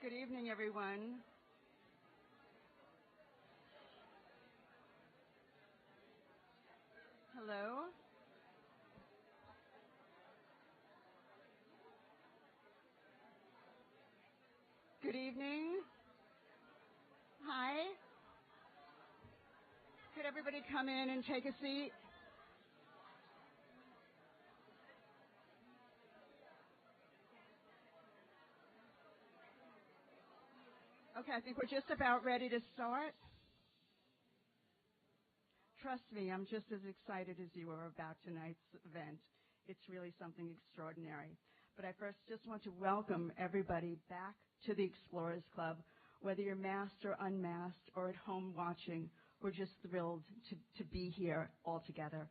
Good evening, everyone. Hello. Good evening. Hi. Could everybody come in and take a seat? Okay, I think we're just about ready to start. Trust me, I'm just as excited as you are about tonight's event. It's really something extraordinary. But I first just want to welcome everybody back to the Explorers Club. Whether you're masked or unmasked or at home watching, we're just thrilled to be here all together.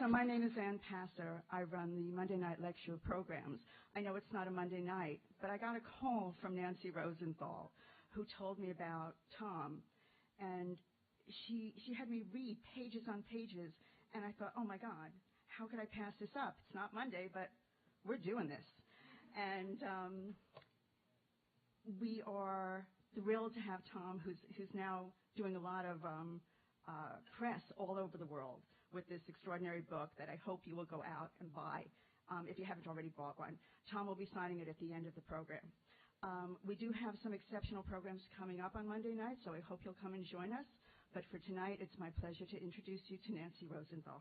So my name is Ann Passer. I run the Monday night lecture programs. I know it's not a Monday night, but I got a call from Nancy Rosenthal, who told me about Tom, and she had me read pages on pages, and I thought, oh my God, how could I pass this up? It's not Monday, but we're doing this. And we are thrilled to have Tom, who's now doing a lot of press all over the world with this extraordinary book that I hope you will go out and buy if you haven't already bought one. Tom will be signing it at the end of the program. We do have some exceptional programs coming up on Monday night, so I hope you'll come and join us. But for tonight, it's my pleasure to introduce you to Nancy Rosenthal.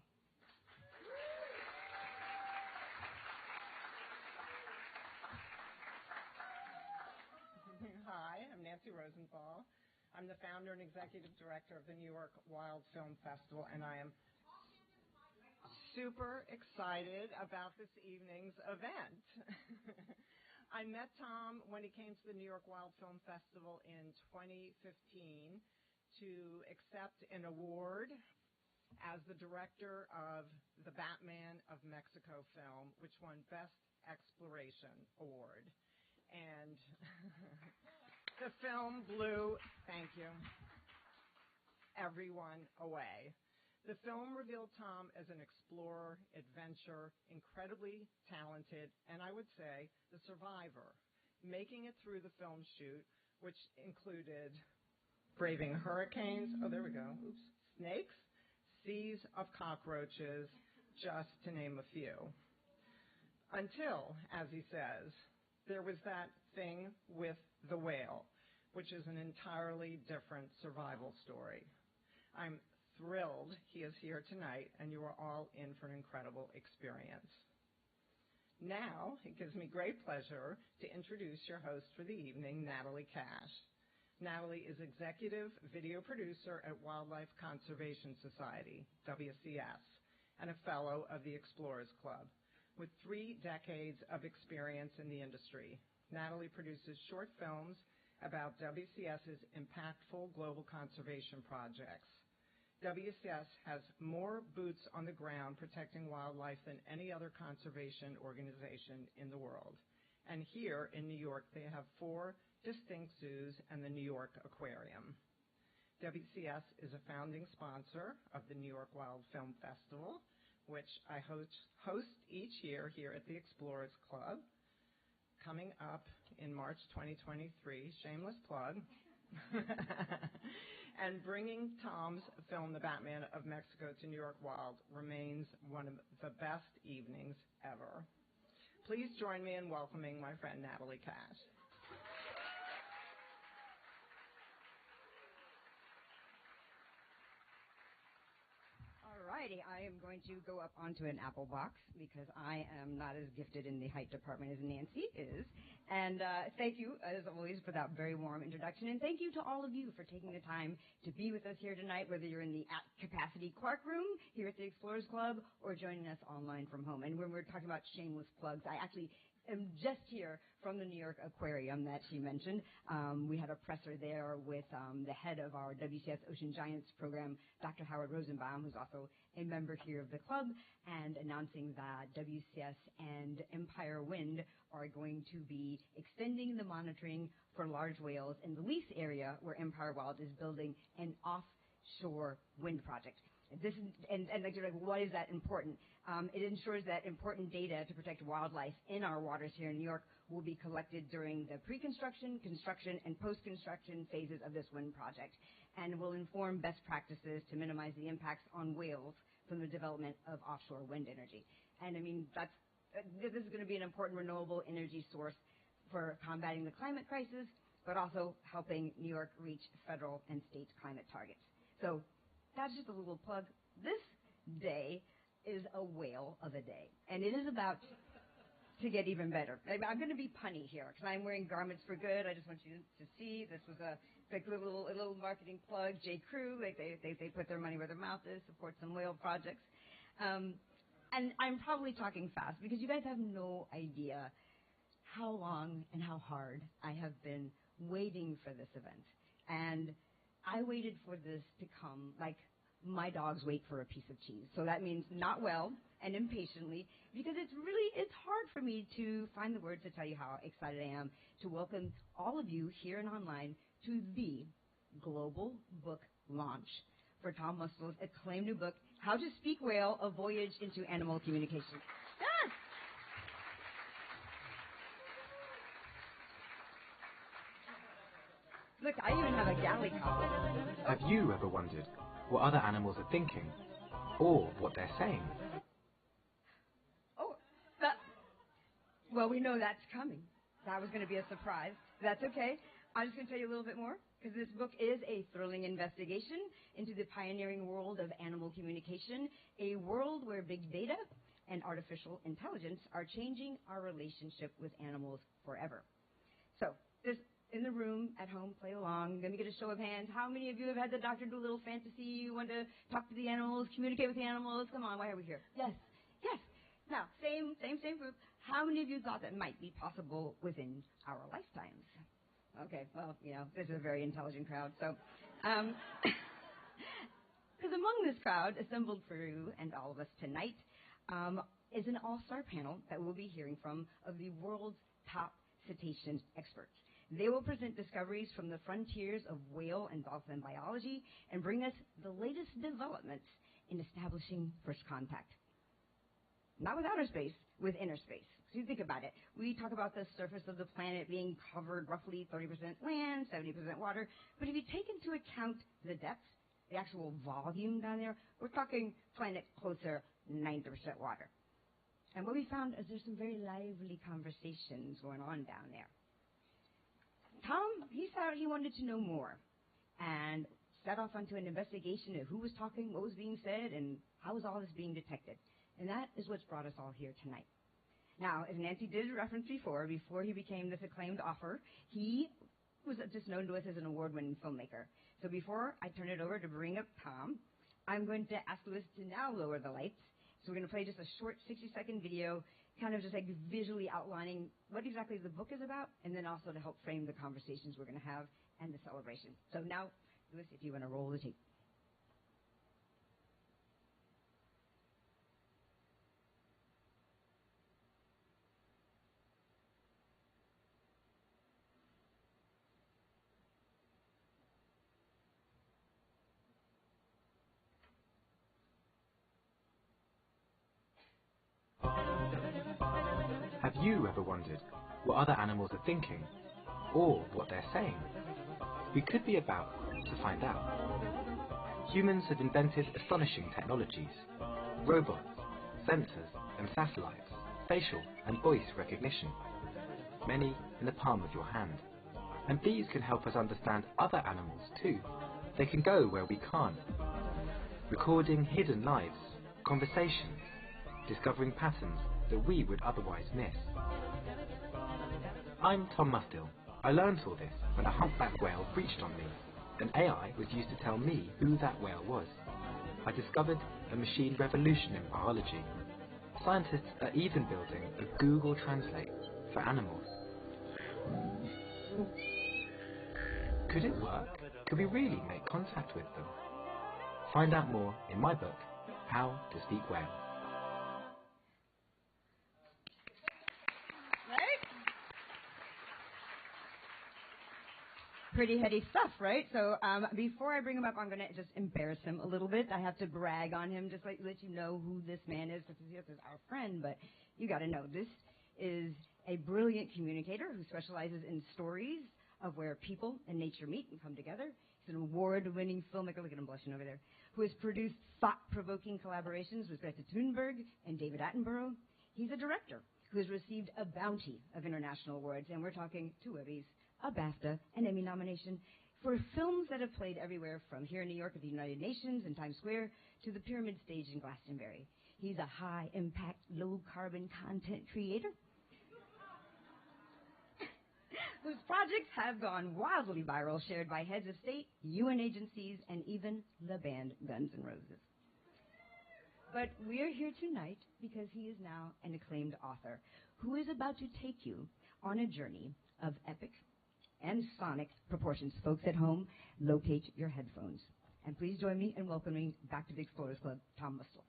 Hi, I'm Nancy Rosenthal. I'm the founder and executive director of the New York Wild Film Festival, and I am super excited about this evening's event. I met Tom when he came to the New York Wild Film Festival in 2015 to accept an award as the director of the Batman of Mexico film, which won Best Exploration Award. And the film blew, thank you, everyone away. The film revealed Tom as an explorer, adventurer, incredibly talented, and I would say the survivor, making it through the film shoot, which included braving hurricanes, oh, there we go, oops, snakes, seas of cockroaches, just to name a few. Until, as he says, there was that thing with the whale, which is an entirely different survival story. I'm thrilled he is here tonight, and you are all in for an incredible experience. Now, it gives me great pleasure to introduce your host for the evening, Natalie Cash. Natalie is executive video producer at Wildlife Conservation Society, WCS, and a fellow of the Explorers Club. With 3 decades of experience in the industry, Natalie produces short films about WCS's impactful global conservation projects. WCS has more boots on the ground protecting wildlife than any other conservation organization in the world. And here in New York, they have 4 distinct zoos and the New York Aquarium. WCS is a founding sponsor of the New York Wild Film Festival, which I host each year here at the Explorers Club. Coming up in March 2023, shameless plug. And bringing Tom's film, The Batman of Mexico, to New York Wild remains one of the best evenings ever. Please join me in welcoming my friend Natalie Cash. Alrighty, I am going to go up onto an apple box because I am not as gifted in the height department as Nancy is. And thank you, as always, for that very warm introduction. And thank you to all of you for taking the time to be with us here tonight, whether you're in the at-capacity Clark Room here at the Explorers Club or joining us online from home. And when we're talking about shameless plugs, I actually am just here from the New York Aquarium that she mentioned. We had a presser there with the head of our WCS Ocean Giants program, Dr. Howard Rosenbaum, who's also a member here of the club, and announcing that WCS and Empire Wind are going to be extending the monitoring for large whales in the Lease area where Empire Wild is building an offshore wind project. This is, and like, you're like, why is that important? It ensures that important data to protect wildlife in our waters here in New York will be collected during the pre-construction, construction, and post-construction phases of this wind project, and will inform best practices to minimize the impacts on whales from the development of offshore wind energy. And I mean, this is going to be an important renewable energy source for combating the climate crisis, but also helping New York reach federal and state climate targets. So that's just a little plug. This day is a whale of a day, and it is about to get even better. I'm going to be punny here because I'm wearing garments for good. I just want you to see this was a little marketing plug. J. Crew, they put their money where their mouth is, support some whale projects. And I'm probably talking fast because you guys have no idea how long and how hard I have been waiting for this event. And I waited for this to come like my dogs wait for a piece of cheese. So that means not well and impatiently, because it's hard for me to find the words to tell you how excited I am to welcome all of you here and online to the global book launch for Tom Mustill's acclaimed new book, How to Speak Whale, A Voyage into Animal Communication. Yes! Look, I even have a galley copy. Have you ever wondered what other animals are thinking, or what they're saying? Oh, well, we know that's coming. That was going to be a surprise. That's okay. I'm just going to tell you a little bit more, because this book is a thrilling investigation into the pioneering world of animal communication, a world where big data and artificial intelligence are changing our relationship with animals forever. So, this in the room, at home, play along. Let me get a show of hands. How many of you have had the Dr. Dolittle fantasy? You want to talk to the animals, communicate with the animals? Come on, why are we here? Yes, yes. Now, same group. How many of you thought that might be possible within our lifetimes? Okay, well, this is a very intelligent crowd. So, because among this crowd, assembled for you and all of us tonight, is an all-star panel that we'll be hearing from of the world's top cetacean experts. They will present discoveries from the frontiers of whale and dolphin biology and bring us the latest developments in establishing first contact. Not with outer space, with inner space. So you think about it. We talk about the surface of the planet being covered roughly 30% land, 70% water. But if you take into account the depth, the actual volume down there, we're talking planet closer 90% water. And what we found is there's some very lively conversations going on down there. Tom, he thought he wanted to know more and set off onto an investigation of who was talking, what was being said, and how was all this being detected. And that is what's brought us all here tonight. Now, as Nancy did reference before he became this acclaimed author, he was just known to us as an award-winning filmmaker. So before I turn it over to bring up Tom, I'm going to ask Louis to now lower the lights. So we're going to play just a short 60-second video, kind of just like visually outlining what exactly the book is about, and then also to help frame the conversations we're going to have and the celebration. So now, Louis, if you want to roll the tape. Have you ever wondered what other animals are thinking, or what they're saying? We could be about to find out. Humans have invented astonishing technologies: robots, sensors and satellites, facial and voice recognition, many in the palm of your hand. And these can help us understand other animals too. They can go where we can't, recording hidden lives, conversations, discovering patterns that we would otherwise miss. I'm Tom Mustill. I learned all this when a humpback whale breached on me. An AI was used to tell me who that whale was. I discovered a machine revolution in biology. Scientists are even building a Google Translate for animals. Could it work? Could we really make contact with them? Find out more in my book, How to Speak Whale. Pretty heady stuff, right? So before I bring him up, I'm going to just embarrass him a little bit. I have to brag on him, just like let you know who this man is, because this is our friend, but you got to know this is a brilliant communicator who specializes in stories of where people and nature meet and come together. He's an award-winning filmmaker, look at him blushing over there, who has produced thought-provoking collaborations with Greta Thunberg and David Attenborough. He's a director who has received a bounty of international awards, and we're talking 2 Emmys, a BAFTA, an Emmy nomination, for films that have played everywhere from here in New York at the United Nations in Times Square to the Pyramid Stage in Glastonbury. He's a high-impact, low-carbon content creator whose projects have gone wildly viral, shared by heads of state, UN agencies, and even the band Guns N' Roses. But we're here tonight because he is now an acclaimed author who is about to take you on a journey of epic and sonic proportions. Folks at home, locate your headphones. And please join me in welcoming back to the Explorers Club, Tom Mustill.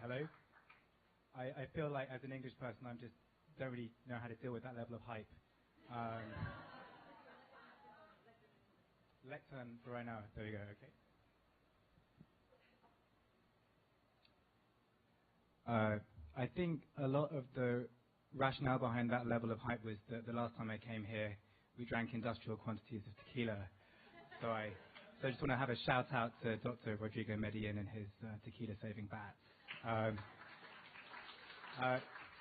Hello. I feel like as an English person, I just don't really know how to deal with that level of hype. Lectern for right now. There we go. Okay. I think a lot of the rationale behind that level of hype was that the last time I came here, we drank industrial quantities of tequila. So I just want to have a shout out to Dr. Rodrigo Medellin and his tequila-saving bat.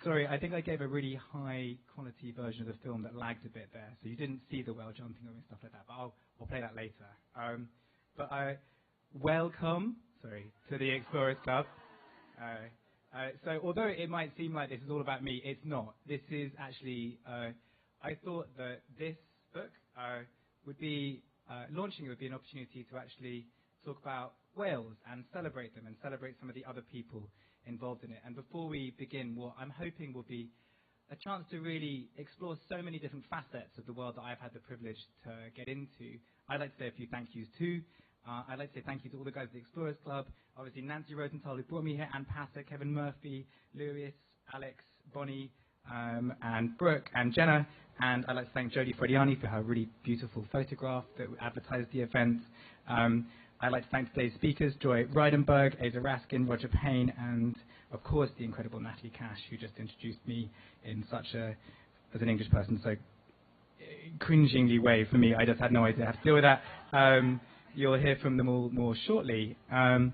Sorry, I think I gave a really high-quality version of the film that lagged a bit there, so you didn't see the whale jumping and stuff like that, but I'll play that later. Welcome, to the Explorers Club. So although it might seem like this is all about me, it's not. This is actually, I thought that this book would be, launching it would be an opportunity to actually talk about whales and celebrate them and celebrate some of the other people involved in it. And before we begin, what I'm hoping will be a chance to really explore so many different facets of the world that I've had the privilege to get into. I'd like to say a few thank yous too. I'd like to say thank you to all the guys at the Explorers Club, obviously Nancy Rosenthal who brought me here, Ann Passer, Kevin Murphy, Lewis, Alex, Bonnie, and Brooke and Jenna. And I'd like to thank Jodie Frediani for her really beautiful photograph that advertised the event. I'd like to thank today's speakers, Joy Reidenberg, Asa Raskin, Roger Payne, and of course the incredible Natalie Cash, who just introduced me in such a, as an English person, so cringingly way for me. I just had no idea how to deal with that. You'll hear from them all more shortly. Other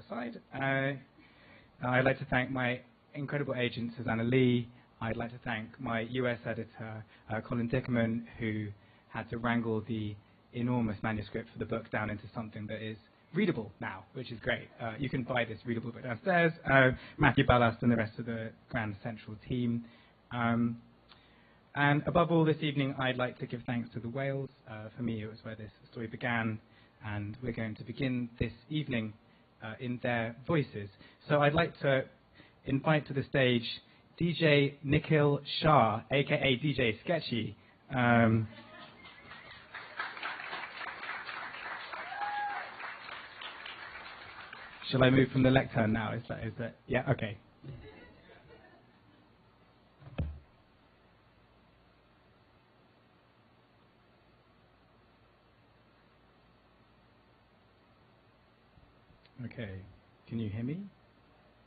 side. I'd like to thank my incredible agent, Susanna Lee. I'd like to thank my US editor, Colin Dickerman, who had to wrangle the enormous manuscript for the book down into something that is readable now, which is great. You can buy this readable book downstairs. Matthew Ballast and the rest of the Grand Central team. And above all this evening, I'd like to give thanks to the whales. For me, it was where this story began, and we're going to begin this evening in their voices. So I'd like to invite to the stage DJ Nikhil Shah, aka DJ Sketchy. Shall I move from the lectern now? Is that yeah? Okay. Okay. Can you hear me?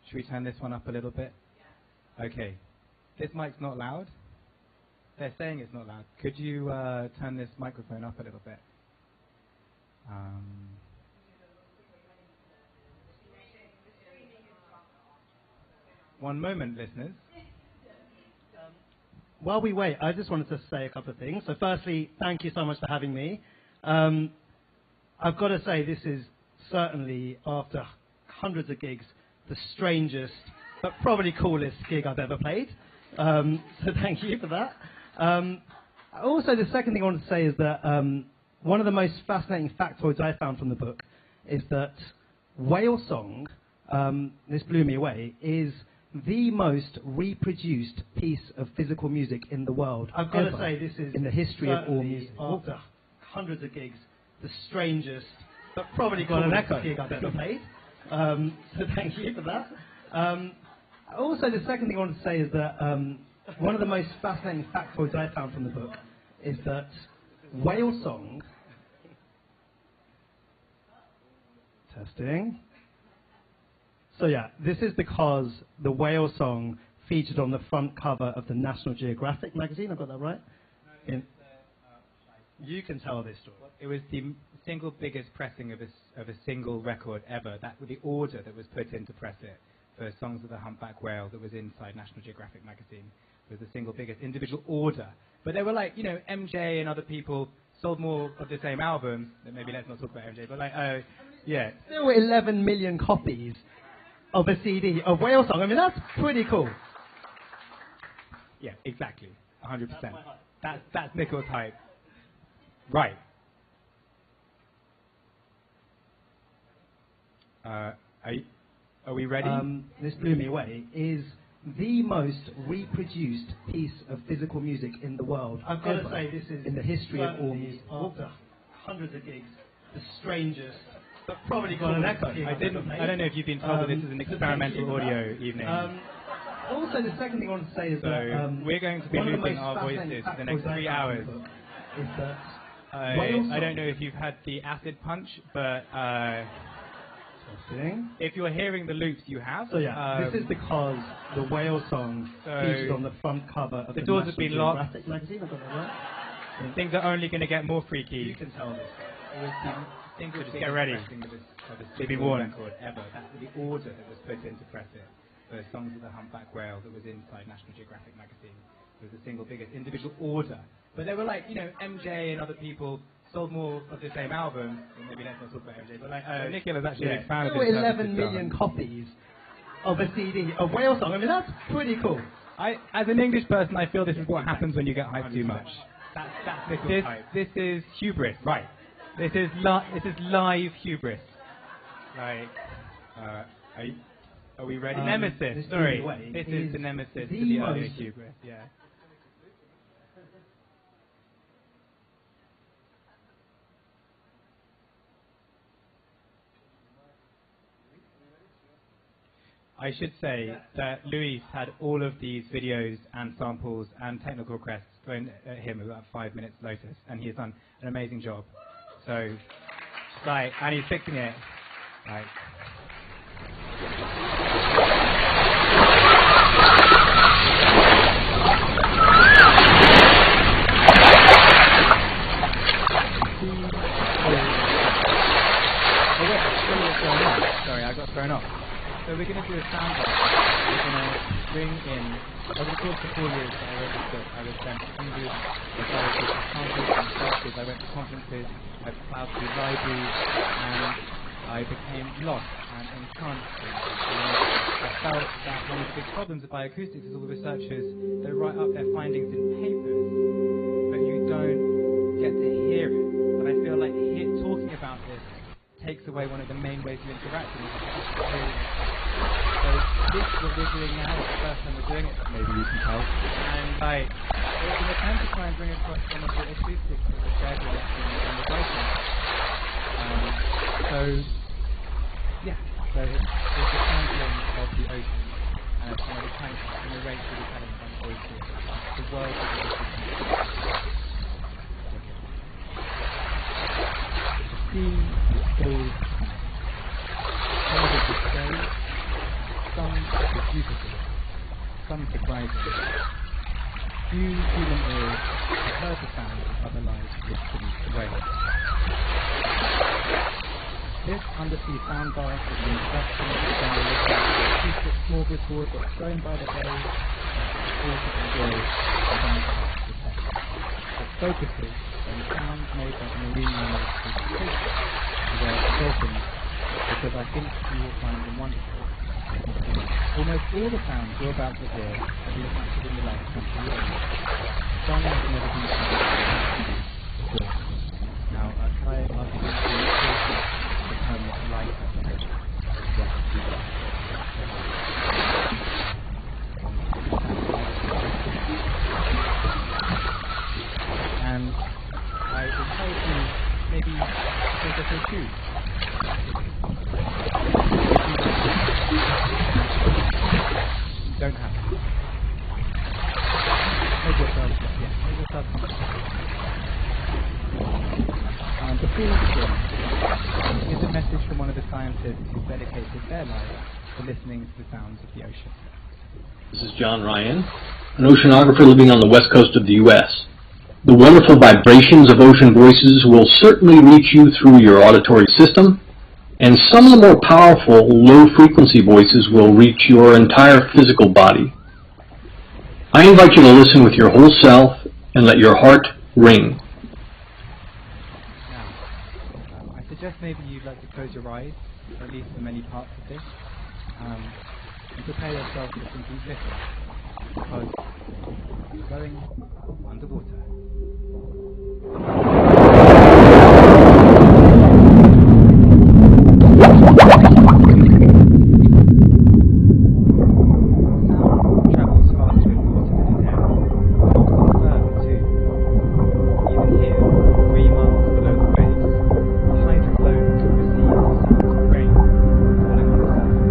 Should we turn this one up a little bit? Okay. This mic's not loud. They're saying it's not loud. Could you turn this microphone up a little bit? One moment, listeners. While we wait, I just wanted to say a couple of things. So firstly, thank you so much for having me. I've got to say this is certainly, after hundreds of gigs, the strangest but probably coolest gig I've ever played. So thank you for that. Also, the second thing I want to say is that one of the most fascinating factoids I found from the book is that whale song, this blew me away, is the most reproduced piece of physical music in the world. I've got to say this is in the history of all music. After hundreds of gigs, the strangest but probably coolest gig I've ever played. So thank you for that. Also, the second thing I want to say is that one of the most fascinating factoids I found from the book is that whale song... Testing. So yeah, this is because the whale song featured on the front cover of the National Geographic magazine. I've got that right? You can tell this story. It was the single biggest pressing of a single record ever. That was the order that was put in to press it for Songs of the Humpback Whale that was inside National Geographic magazine. It was the single biggest individual order. But they were like, you know, MJ and other people sold more of the same albums. Maybe let's not talk about MJ, but like, yeah. Still 11 million copies of a CD of whale song. I mean, that's pretty cool. Yeah, exactly. 100%. That's Nickel's hype. Right. Are we ready? This blew me away. Is the most reproduced piece of physical music in the world. I've got to say, this is in the history of all music. After hundreds of gigs, the strangest, but probably got an echo. I don't know if you've been told that this is an experimental audio evening. Also, the second thing I want to say is that we're going to be looping our voices for the next 3 hours. Is that I don't know if you've had the acid punch, but if you're hearing the loops, you have. So yeah, this is because the whale song featured on the front cover of the doors have been locked. Magazine. I've got that right. Things are only going to get more freaky. You can tell this. Just get ready. They've been warned. Ever. That's the order that was put in to press it. For Songs of the Humpback Whale that was inside National Geographic magazine. It was the single biggest individual order. But they were like, you know, MJ and other people sold more of the same album. Maybe let's not talk about MJ, but like, Nikhil is actually a big fan of this. 11 million copies of a CD of whale song. I mean, that's pretty cool. As an English person, I feel this is what happens when you get hyped too much. This is hubris, right? This is live hubris. Like, are we ready? Nemesis. Sorry, this is the nemesis to the earlier hubris. Yeah. I should say that Luis had all of these videos and samples and technical requests thrown at him about 5 minutes notice, and he's done an amazing job. So, like, and he's fixing it. Like. Sorry, I got thrown off. So we're going to do a sound off. We're going to bring in, over the course of 4 years that I wrote this book, I was sent hundreds of samples and searches. I went to conferences, I plowed through libraries, and I became lost and entranced. I felt that one of the big problems of bioacoustics is all the researchers, they write up their findings in papers, but you don't get to hear it. But I feel like talking about this takes away one of the main ways of interacting with experience. So this is what we're doing now. It's the first time we're doing it. Maybe you can tell. And like, it's an attempt to try and bring across some of the acoustics that were shared with us in the writing. So yeah, so it's the sampling of the ocean and some of the tanks and the rates that we've had in front of voices. The world that we're looking at. Some of it is strange, some is beautiful, some surprising. Few human ears have heard the sound of other lives drifting away. This undersea soundbar is an introduction to the demolition of the acoustic smorgasbord that's thrown by the bay and the enjoy the soundbar of the text. It focuses on sounds made by the marine mammals and cetacean, as well as dolphins, because I think you will find them wonderful. Almost all the sounds you're about to hear have been captured in the last 20 years. Some have never been captured before. Now, can I ask you to become like and I encourage you maybe to take a few. the sounds of the ocean. This is John Ryan, an oceanographer living on the west coast of the U.S. The wonderful vibrations of ocean voices will certainly reach you through your auditory system, and some of the more powerful low-frequency voices will reach your entire physical body. I invite you to listen with your whole self and let your heart ring. Now, I suggest maybe you'd like to close your eyes, or at least for many parts of this, and prepare yourself for some deep listening, because you're going underwater. Travels faster with water than in air, often further too. Even here, 3 miles below the waves, a hydroclone receives rain falling on the surface.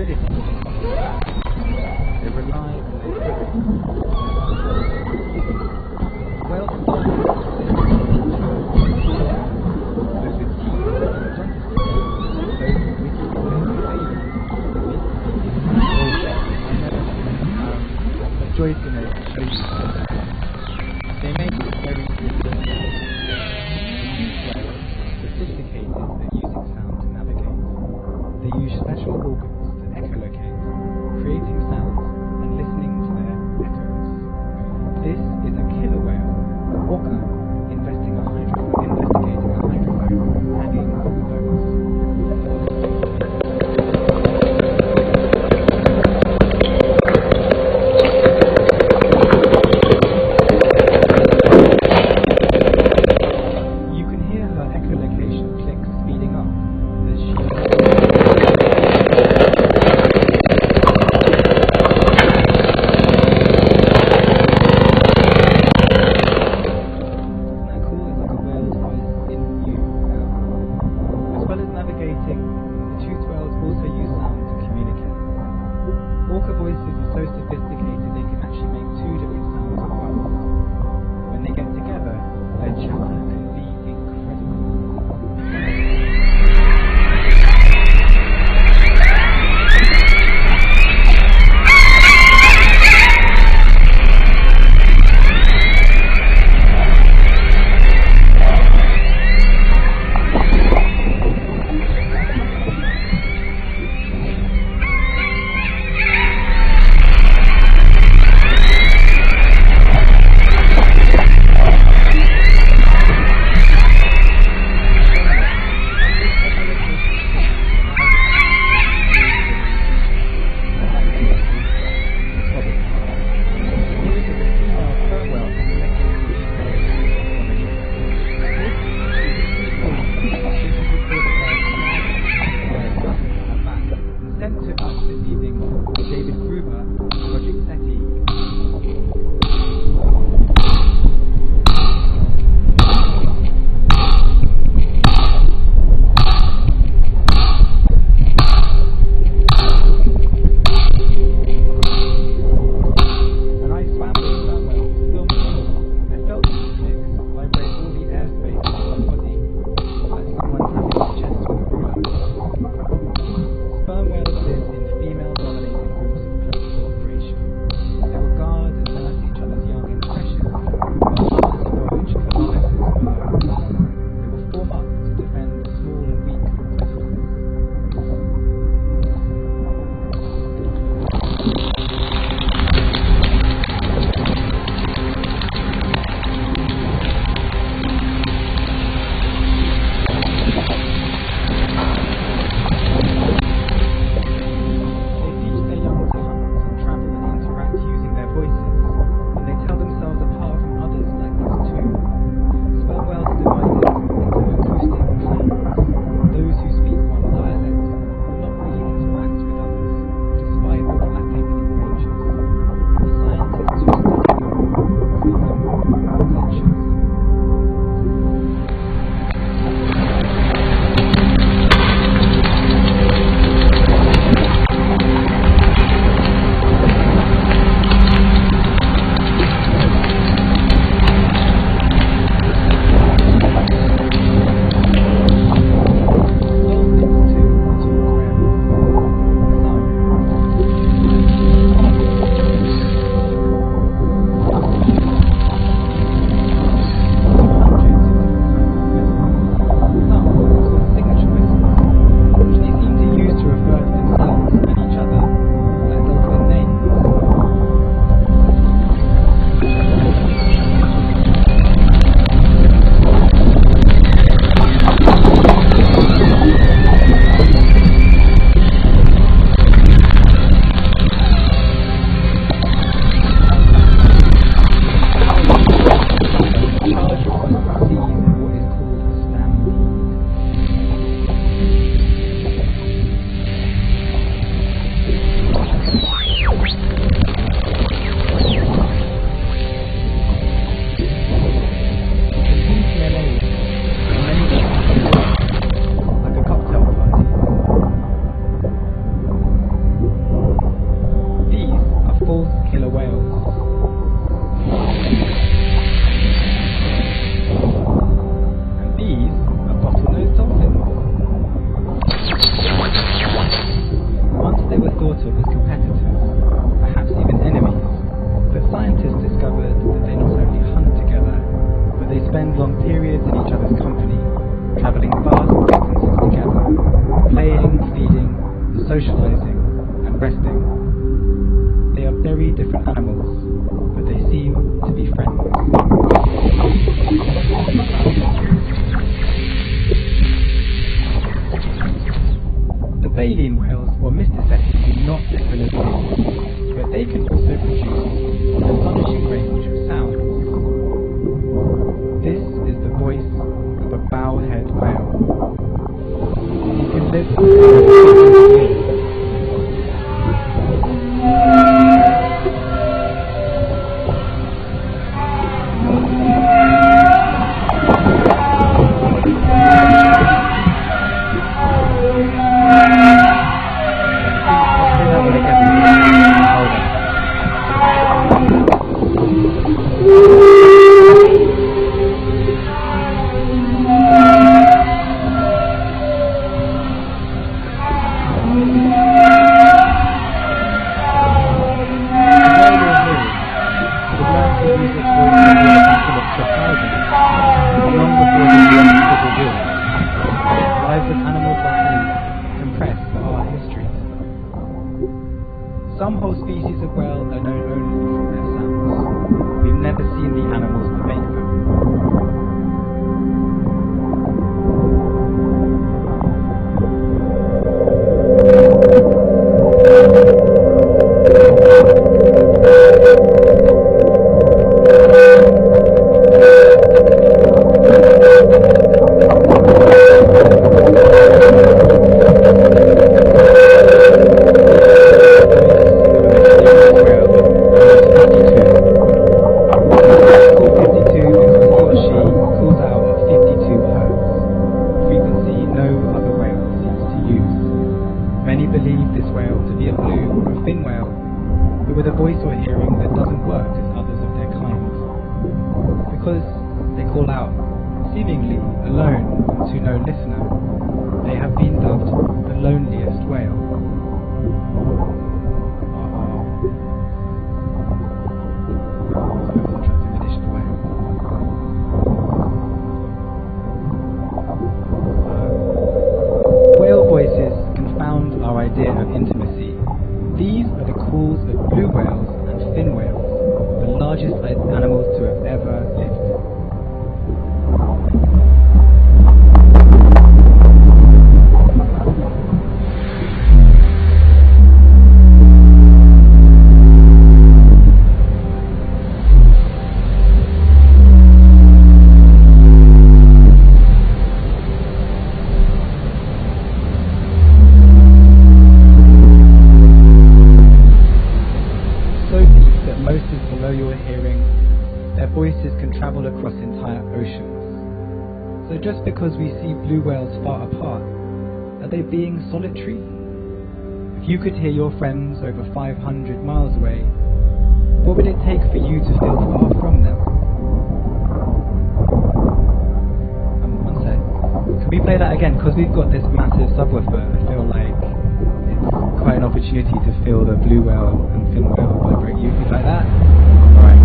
fluidity. They rely on their well Joyce in it, they make it very sophisticated at using sound to navigate. They use special organs to echolocate, creating sounds and listening to their echoes. This is a killer whale, a orca, investigating a hydrophone hanging from the boat. killer whales. And these are bottlenose dolphins. Once they were thought of as competitors, perhaps even enemies, but scientists discovered that they not only hunt together, but they spend long periods in each other's company, travelling vast distances together, playing, feeding, socializing, and resting. They are very different animals, but they seem to be friends. The baleen whales, or mysticetes, do not differ as these, but they can also produce an astonishing range of sounds. This is the voice of a bowhead whale. You can live Some whole species of whale are known only from their sounds. We've never seen the animals that make them. Because we see blue whales far apart, are they being solitary? If you could hear your friends over 500 miles away, what would it take for you to feel far from them? One sec. Can we play that again? Because we've got this massive subwoofer, I feel like it's quite an opportunity to feel the blue whale and fin whale vibrate. You like that? Alright.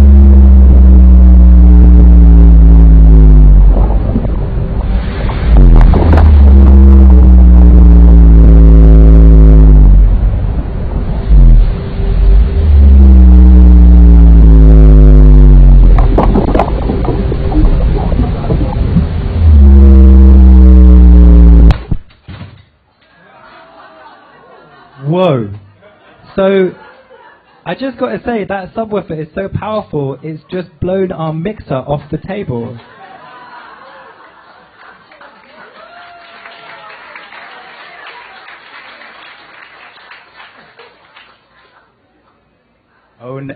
Whoa. So, I just got to say, that subwoofer is so powerful, it's just blown our mixer off the table.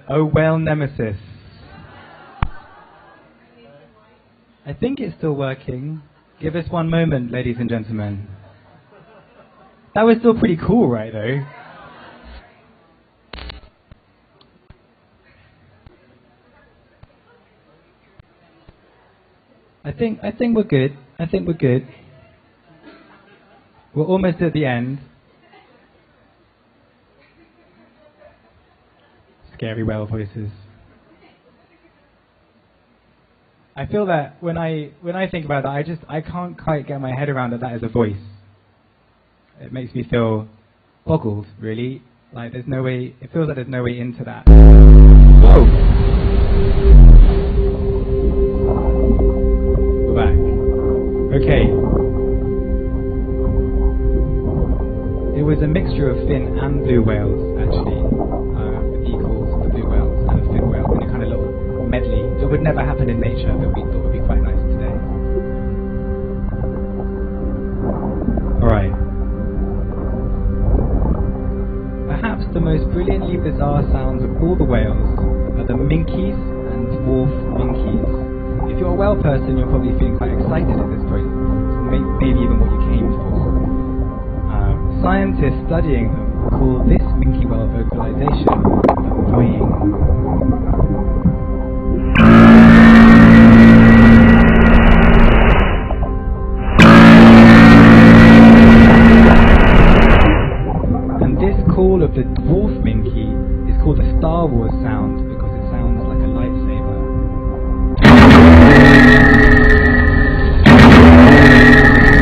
Oh well, Nemesis. I think it's still working. Give us one moment, ladies and gentlemen. That was still pretty cool, right, though? I think we're good. I think we're good. We're almost at the end. Scary whale voices. I feel that when I think about that, I can't quite get my head around that is a voice. It makes me feel boggled, really. Like there's no way. It feels like there's no way into that. Whoa. We're back. Okay. It was a mixture of fin and blue whales, actually. The eagles, the blue whales, and the fin whales in a kind of little medley. It would never happen in nature, but we thought would be quite nice today. Alright. Perhaps the most brilliantly bizarre sounds of all the whales are the minkies and dwarf minkies. If you're a whale person, you're probably feeling quite excited at this point, maybe even what you came for. Scientists studying them call this minky whale vocalization annoying. And this call of the dwarf minky is called the Star Wars sound because it sounds like a lightsaber.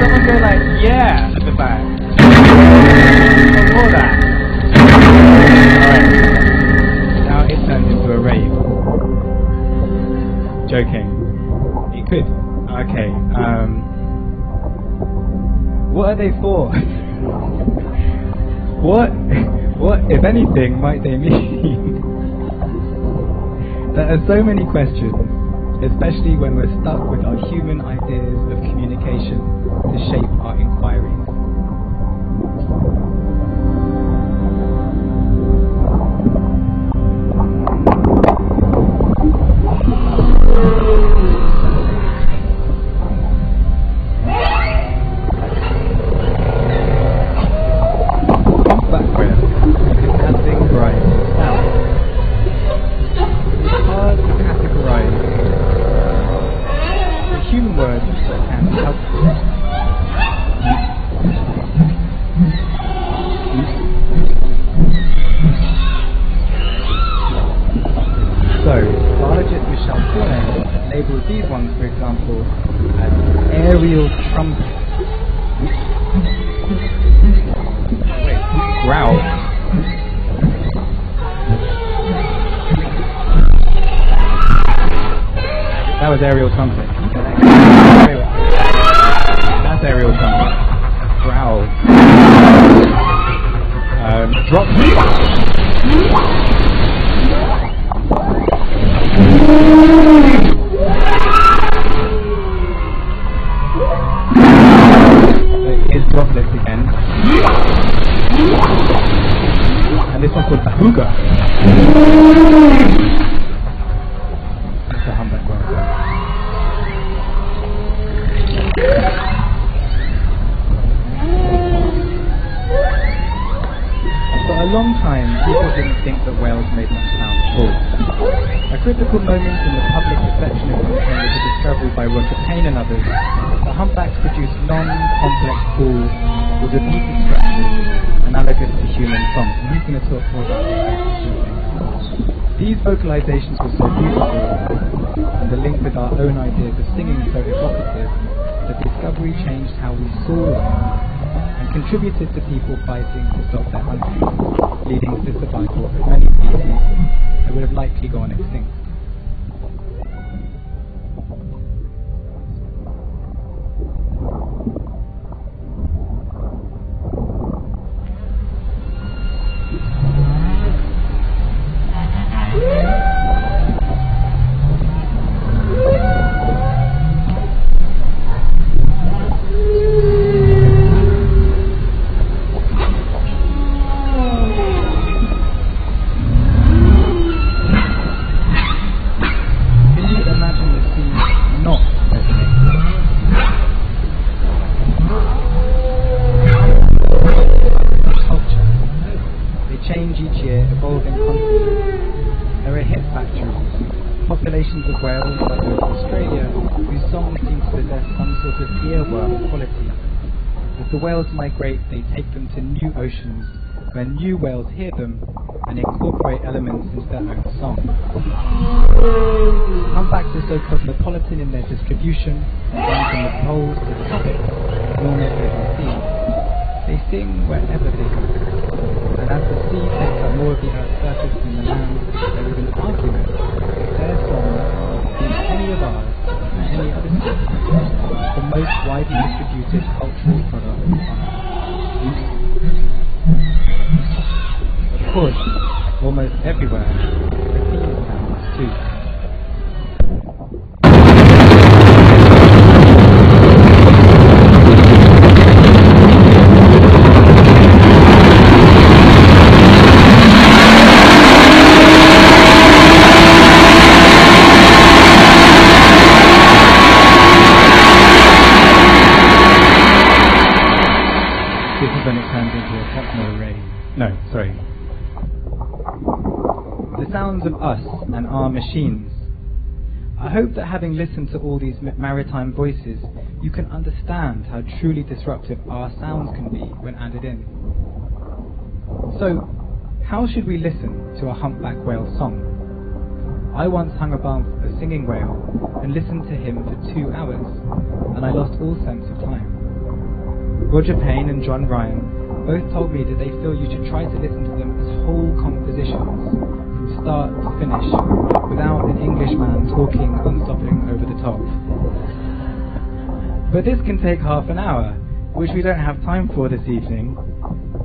Someone go like, yeah, at the back. More that. Alright. Now it turns into a rave. Joking. It could. Okay. What are they for? What, if anything, might they mean? There are so many questions, especially when we're stuck with our human ideas of communication to shape our inquiries. Aerial trumpet. That's aerial trumpet. Growl. Drop. Here's droplets again. And this one's called Bahooga. Critical moment in the public perception of Payne was a discovery by work of Payne and others. The humpbacks produced non-complex calls with repeated structures analogous to human songs. And he's going to talk more about this. These vocalizations were so beautiful, and the link with our own ideas of singing so evocative, the discovery changed how we saw them and contributed to people fighting to stop their hunting, leading to the survival of many species that would have likely gone extinct. populations of whales, like those in Australia, whose songs seem to possess some sort of earworm quality. As the whales migrate, they take them to new oceans, where new whales hear them and incorporate elements into their own song. Humpbacks are so cosmopolitan in their distribution, ranging from the poles to the tropics, along the open sea. They sing wherever they go. And as the sea takes up more of the Earth's surface than the land, there is an argument that their song beats any of ours and any other species, the most widely distributed cultural product on Earth. Of course, almost everywhere, the theme sounds too. The sounds of us and our machines. I hope that having listened to all these maritime voices, you can understand how truly disruptive our sounds can be when added in. So, how should we listen to a humpback whale song? I once hung above a singing whale and listened to him for 2 hours, and I lost all sense of time. Roger Payne and John Ryan both told me that they feel you should try to listen to them as whole compositions, from start to finish, without an Englishman talking unstopping over the top. But this can take half an hour, which we don't have time for this evening,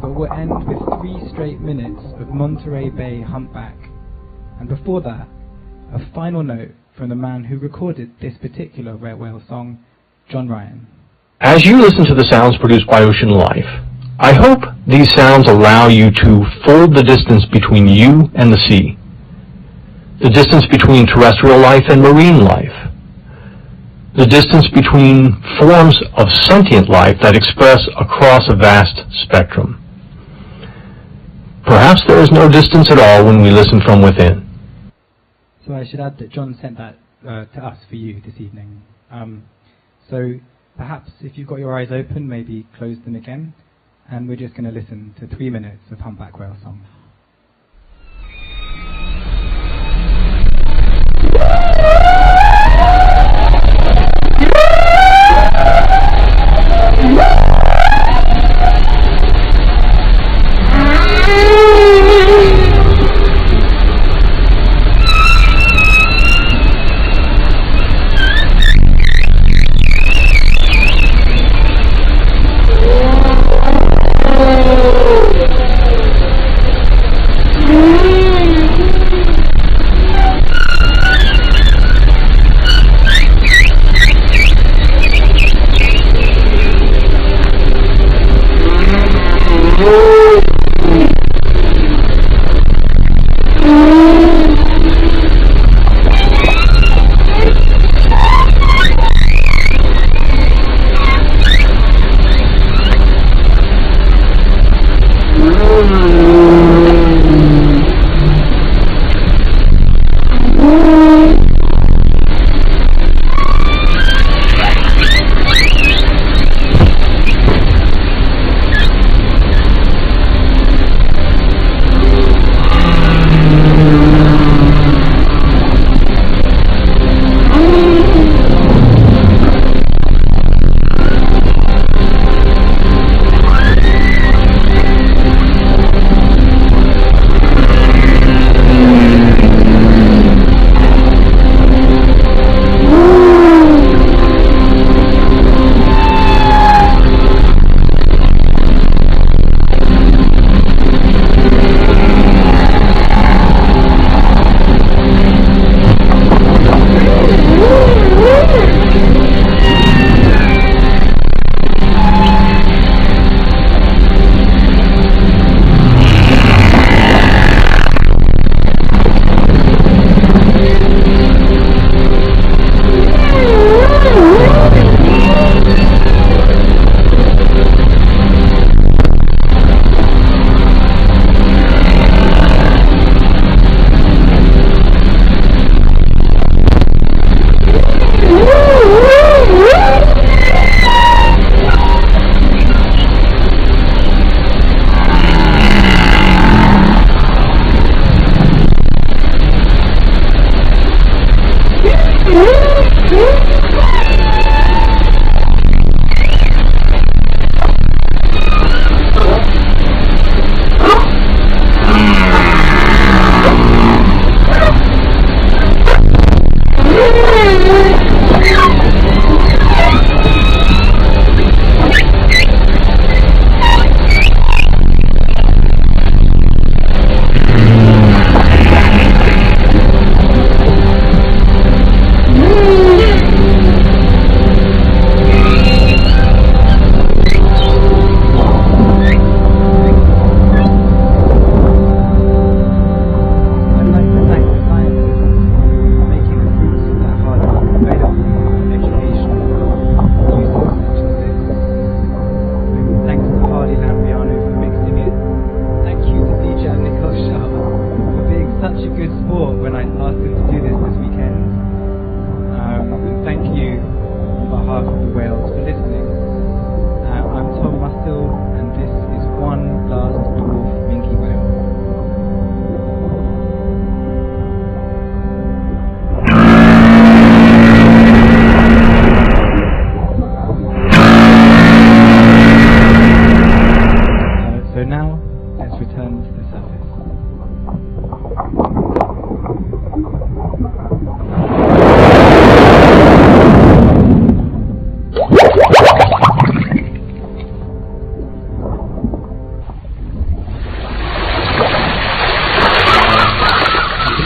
but we'll end with 3 straight minutes of Monterey Bay humpback, and before that, a final note from the man who recorded this particular red whale song, John Ryan. As you listen to the sounds produced by ocean life, I hope these sounds allow you to fold the distance between you and the sea, the distance between terrestrial life and marine life, the distance between forms of sentient life that express across a vast spectrum. Perhaps there is no distance at all when we listen from within. So I should add that John sent that to us for you this evening. So perhaps if you've got your eyes open, maybe close them again. And we're just going to listen to 3 minutes of humpback whale song. behalf of the whales for listening. I'm Tom Mustill, and this is One Last Dwarf Minke Whale. So now, let's return to the surface.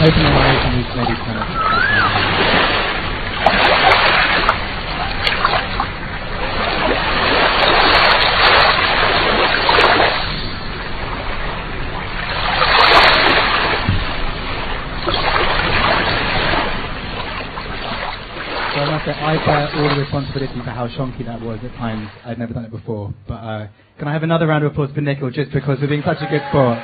Open your eyes and maybe turn it back on. So I must say, I bear all the responsibility for how shonky that was at times. I'd never done it before. But can I have another round of applause for Nickel just because we're being such a good sport?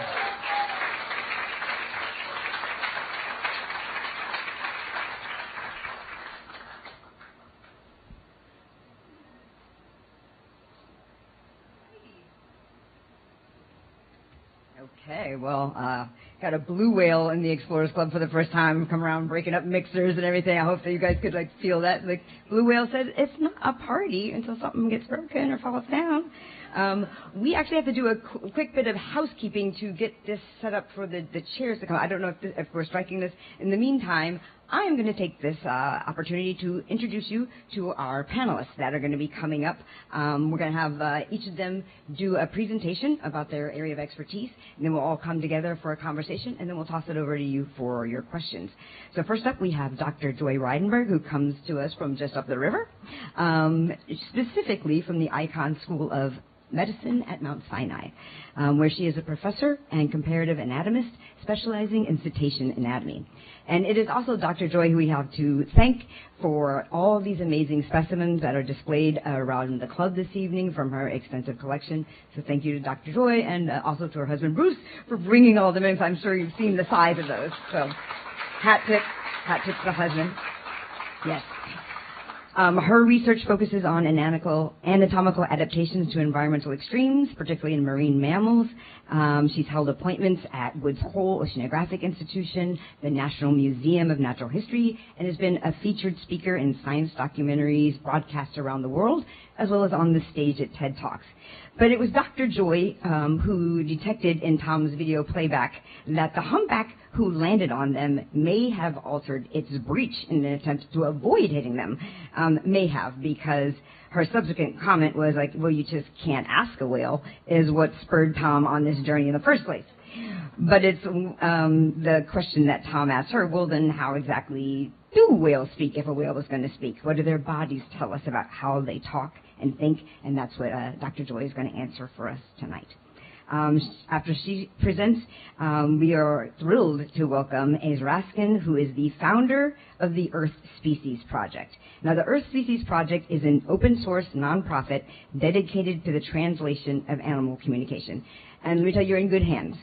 Okay, well, got a blue whale in the Explorers Club for the first time, come around breaking up mixers and everything. I hope that you guys could feel that. Like blue whale said, it's not a party until something gets broken or falls down. We actually have to do a quick bit of housekeeping to get this set up for the chairs to come. I don't know if we're striking this. In the meantime, I am going to take this opportunity to introduce you to our panelists that are going to be coming up. We're going to have each of them do a presentation about their area of expertise, and then we'll all come together for a conversation, and then we'll toss it over to you for your questions. So first up, we have Dr. Joy Reidenberg, who comes to us from just up the river, specifically from the Icahn School of Medicine at Mount Sinai, where she is a professor and comparative anatomist specializing in cetacean anatomy. And it is also Dr. Joy who we have to thank for all these amazing specimens that are displayed around the club this evening from her extensive collection. So thank you to Dr. Joy and also to her husband Bruce for bringing all of them in. I'm sure you've seen the size of those. So hat tip to the husband. Yes. Her research focuses on anatomical adaptations to environmental extremes, particularly in marine mammals. She's held appointments at Woods Hole Oceanographic Institution, the National Museum of Natural History, and has been a featured speaker in science documentaries broadcast around the world, as well as on the stage at TED Talks. But it was Dr. Joy who detected in Tom's video playback that the humpback who landed on them may have altered its breach in an attempt to avoid hitting them. May have, because her subsequent comment was like, well, you just can't ask a whale, is what spurred Tom on this journey in the first place. But it's the question that Tom asked her, well, then how exactly do whales speak if a whale was going to speak? What do their bodies tell us about how they talk and think? And that's what Dr. Joy is going to answer for us tonight. After she presents, we are thrilled to welcome Aza Raskin, who is the founder of the Earth Species Project. Now, the Earth Species Project is an open-source nonprofit dedicated to the translation of animal communication. And let me tell you, you're in good hands,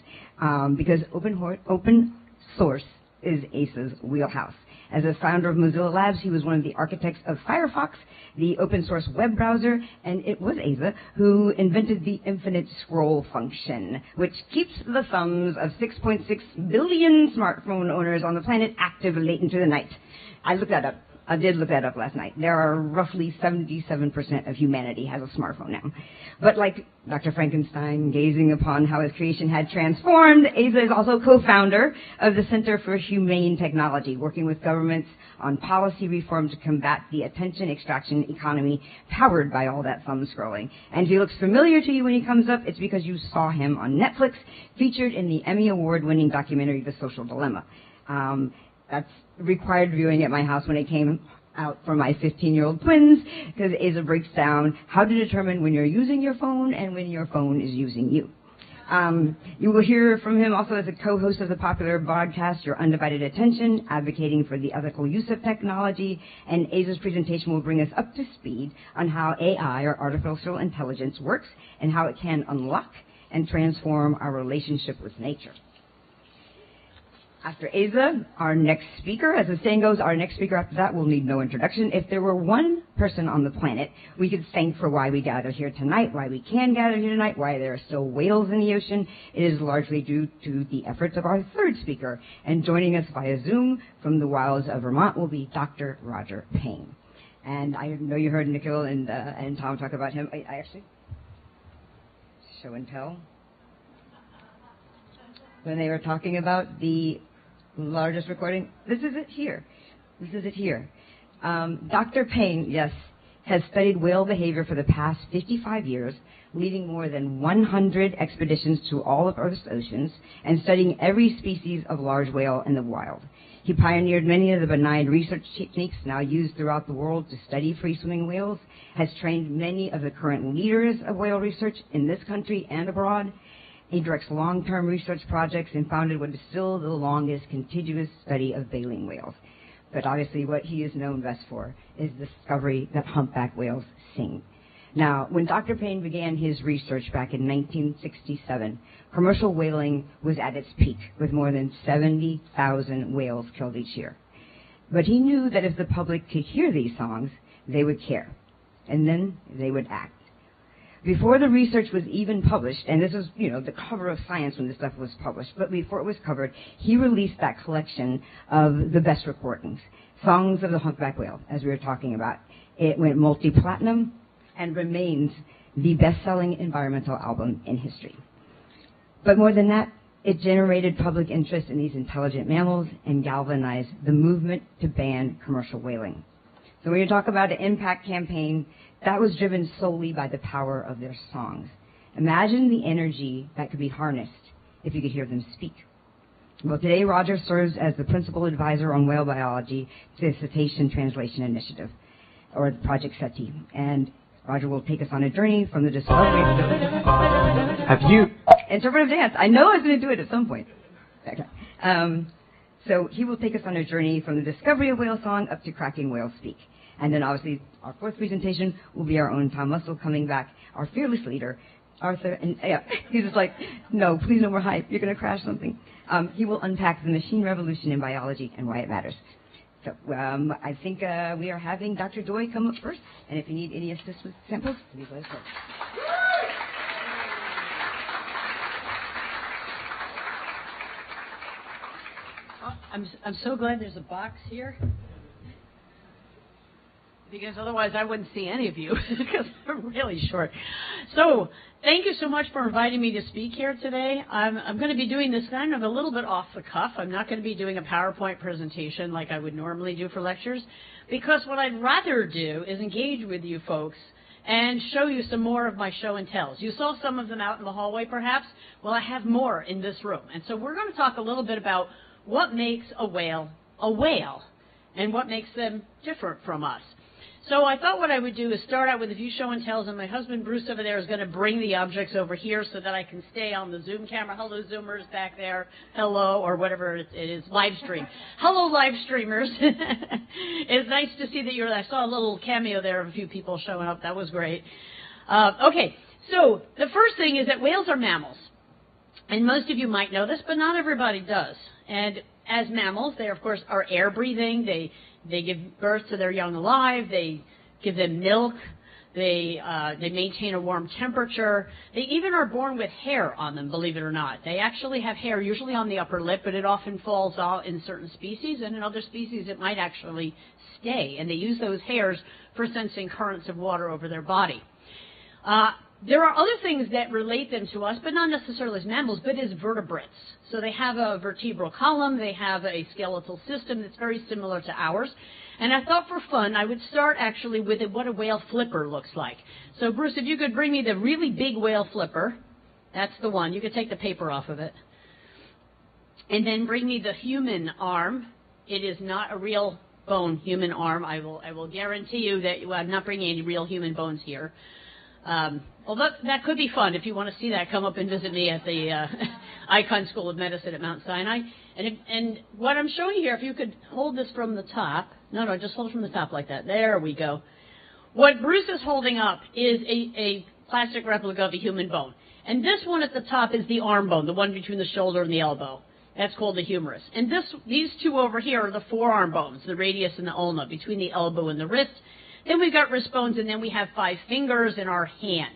because open source is Aza's wheelhouse. As a founder of Mozilla Labs, he was one of the architects of Firefox, the open source web browser, and it was Aza who invented the infinite scroll function, which keeps the thumbs of 6.6 billion smartphone owners on the planet active late into the night. I did look that up last night. There are roughly 77% of humanity has a smartphone now. But like Dr. Frankenstein gazing upon how his creation had transformed, Aza is also co-founder of the Center for Humane Technology, working with governments on policy reform to combat the attention extraction economy powered by all that thumb scrolling. And if he looks familiar to you when he comes up, it's because you saw him on Netflix, featured in the Emmy Award-winning documentary The Social Dilemma. That's required viewing at my house when it came out for my 15-year-old twins, because Aza breaks down how to determine when you're using your phone and when your phone is using you. You will hear from him also as a co-host of the popular podcast Your Undivided Attention, advocating for the ethical use of technology, and Aza's presentation will bring us up to speed on how AI, or artificial intelligence, works and how it can unlock and transform our relationship with nature. After Asa, our next speaker, as the saying goes, our next speaker after that will need no introduction. If there were one person on the planet we could thank for why we gather here tonight, why we can gather here tonight, why there are still whales in the ocean, it is largely due to the efforts of our third speaker. And joining us via Zoom from the wilds of Vermont will be Dr. Roger Payne. And I know you heard Nikhil and Tom talk about him. I actually, show and tell. When they were talking about the largest recording, this is it here. Dr. Payne, yes, has studied whale behavior for the past 55 years, leading more than 100 expeditions to all of Earth's oceans and studying every species of large whale in the wild. He pioneered many of the benign research techniques now used throughout the world to study free-swimming whales, has trained many of the current leaders of whale research in this country and abroad. He directs long-term research projects and founded what is still the longest contiguous study of baleen whales. But obviously what he is known best for is the discovery that humpback whales sing. Now, when Dr. Payne began his research back in 1967, commercial whaling was at its peak, with more than 70,000 whales killed each year. But he knew that if the public could hear these songs, they would care, and then they would act. Before the research was even published, and this was, the cover of Science when this stuff was published, but before it was covered, he released that collection of the best recordings, Songs of the Humpback Whale, as we were talking about. It went multi-platinum and remains the best-selling environmental album in history. But more than that, it generated public interest in these intelligent mammals and galvanized the movement to ban commercial whaling. So when you talk about an impact campaign, that was driven solely by the power of their songs. Imagine the energy that could be harnessed if you could hear them speak. Well, today Roger serves as the principal advisor on whale biology to the Cetacean Translation Initiative, or Project SETI. And Roger will take us on a journey from the discovery of interpretive dance. I know I was going to do it at some point. Okay. So he will take us on a journey from the discovery of whale song up to cracking whale speak. And then obviously our fourth presentation will be our own Tom Mustill coming back, our fearless leader, Arthur. And he's just like, no, please no more hype. You're going to crash something. He will unpack the machine revolution in biology and why it matters. So I think we are having Dr. Joy come up first. And if you need any assistance with samples, please let us know. I'm so glad there's a box here, because otherwise I wouldn't see any of you, because I'm really short. So thank you so much for inviting me to speak here today. I'm going to be doing this kind of a little bit off the cuff. I'm not going to be doing a PowerPoint presentation like I would normally do for lectures, because what I'd rather do is engage with you folks and show you some more of my show and tells. You saw some of them out in the hallway perhaps. Well, I have more in this room. And so we're going to talk a little bit about what makes a whale, and what makes them different from us. So I thought what I would do is start out with a few show and tells, and my husband Bruce over there is going to bring the objects over here so that I can stay on the Zoom camera. Hello, Zoomers back there. Hello, or whatever it is, live stream. Hello, live streamers. It's nice to see that I saw a little cameo there of a few people showing up. That was great. Okay, so the first thing is that whales are mammals. And most of you might know this, but not everybody does. And as mammals, they, of course, are air-breathing. They give birth to their young alive. They give them milk. They maintain a warm temperature. They even are born with hair on them, believe it or not. They actually have hair, usually on the upper lip, but it often falls out in certain species, and in other species it might actually stay. And they use those hairs for sensing currents of water over their body. There are other things that relate them to us, but not necessarily as mammals, but as vertebrates. So they have a vertebral column. They have a skeletal system that's very similar to ours. And I thought for fun, I would start actually with what a whale flipper looks like. So Bruce, if you could bring me the really big whale flipper. That's the one. You could take the paper off of it. And then bring me the human arm. It is not a real bone human arm. I will guarantee you that I'm not bringing any real human bones here. Well, that could be fun. If you want to see that, come up and visit me at the Icahn School of Medicine at Mount Sinai. And what I'm showing you here, if you could hold this from the top. No, just hold it from the top like that. There we go. What Bruce is holding up is a plastic replica of a human bone. And this one at the top is the arm bone, the one between the shoulder and the elbow. That's called the humerus. And these two over here are the forearm bones, the radius and the ulna, between the elbow and the wrist. Then we've got wrist bones, and then we have 5 fingers in our hand.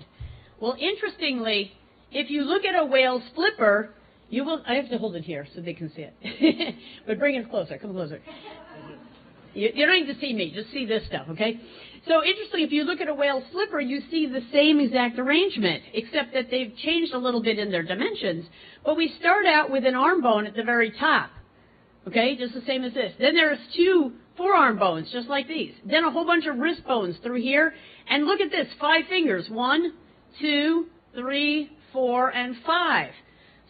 Well, interestingly, if you look at a whale's flipper, you will, I have to hold it here so they can see it. But bring it closer, come closer. You don't need to see me, just see this stuff, okay? So interestingly, if you look at a whale's flipper, you see the same exact arrangement, except that they've changed a little bit in their dimensions. But we start out with an arm bone at the very top, okay, just the same as this. Then there's 2 forearm bones, just like these. Then a whole bunch of wrist bones through here. And look at this, 5 fingers, 1, 2, 3, 4, and 5.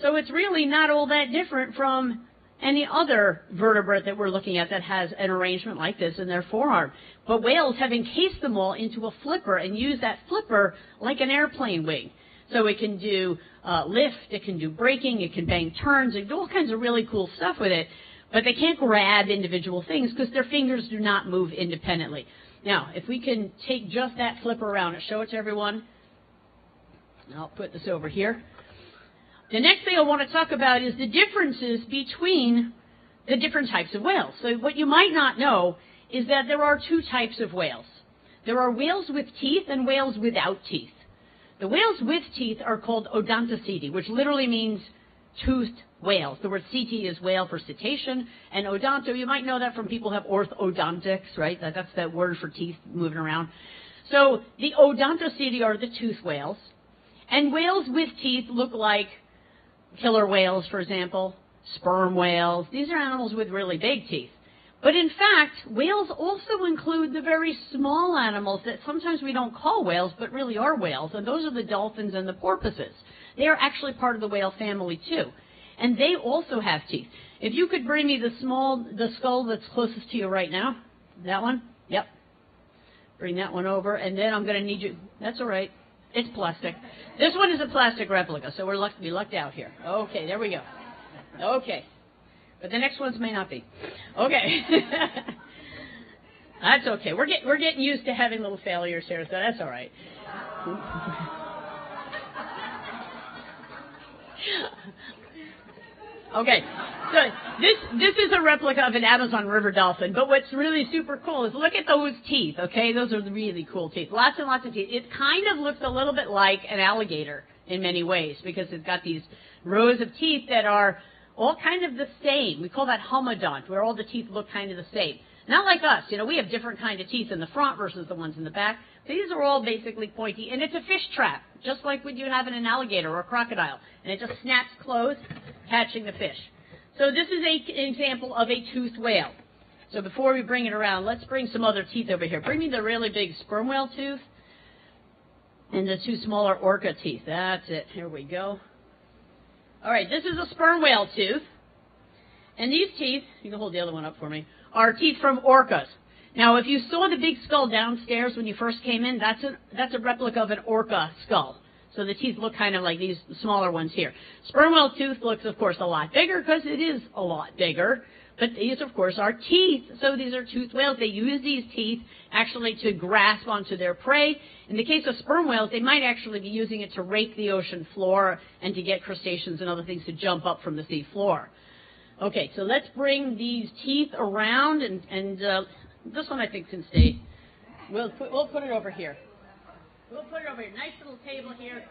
So it's really not all that different from any other vertebrate that we're looking at that has an arrangement like this in their forearm. But whales have encased them all into a flipper and use that flipper like an airplane wing. So it can do lift, it can do braking, it can bang turns, it can do all kinds of really cool stuff with it. But they can't grab individual things because their fingers do not move independently. Now, if we can take just that flipper around and show it to everyone. I'll put this over here. The next thing I want to talk about is the differences between the different types of whales. So what you might not know is that there are 2 types of whales. There are whales with teeth and whales without teeth. The whales with teeth are called odontoceti, which literally means toothed whales. The word ceti is whale for cetacean, and odonto, you might know that from people who have orthodontics, right? That's that word for teeth moving around. So the odontoceti are the toothed whales, and whales with teeth look like killer whales, for example, sperm whales. These are animals with really big teeth. But in fact, whales also include the very small animals that sometimes we don't call whales, but really are whales, and those are the dolphins and the porpoises. They are actually part of the whale family too, and they also have teeth. If you could bring me the skull that's closest to you right now, that one, yep. Bring that one over, and then I'm going to need you. That's all right. It's plastic. This one is a plastic replica, so we lucked out here. Okay, there we go. Okay. But the next ones may not be. Okay. That's okay. We're getting used to having little failures here, so that's all right. Okay. So this is a replica of an Amazon river dolphin, but what's really super cool is look at those teeth, okay? Those are really cool teeth. Lots and lots of teeth. It kind of looks a little bit like an alligator in many ways because it's got these rows of teeth that are all kind of the same. We call that homodont, where all the teeth look kind of the same. Not like us. You know, we have different kind of teeth in the front versus the ones in the back. These are all basically pointy, and it's a fish trap, just like what you have in an alligator or a crocodile. And it just snaps closed, catching the fish. So this is an example of a toothed whale. So before we bring it around, let's bring some other teeth over here. Bring me the really big sperm whale tooth and the 2 smaller orca teeth. That's it. Here we go. All right, this is a sperm whale tooth. And these teeth, you can hold the other one up for me, are teeth from orcas. Now, if you saw the big skull downstairs when you first came in, that's a replica of an orca skull. So the teeth look kind of like these smaller ones here. Sperm whale tooth looks, of course, a lot bigger because it is a lot bigger. But these, of course, are teeth. So these are toothed whales. They use these teeth actually to grasp onto their prey. In the case of sperm whales, they might actually be using it to rake the ocean floor and to get crustaceans and other things to jump up from the sea floor. Okay, so let's bring these teeth around, and this one I think can stay. We'll put it over here. We'll put it over here. Nice little table here.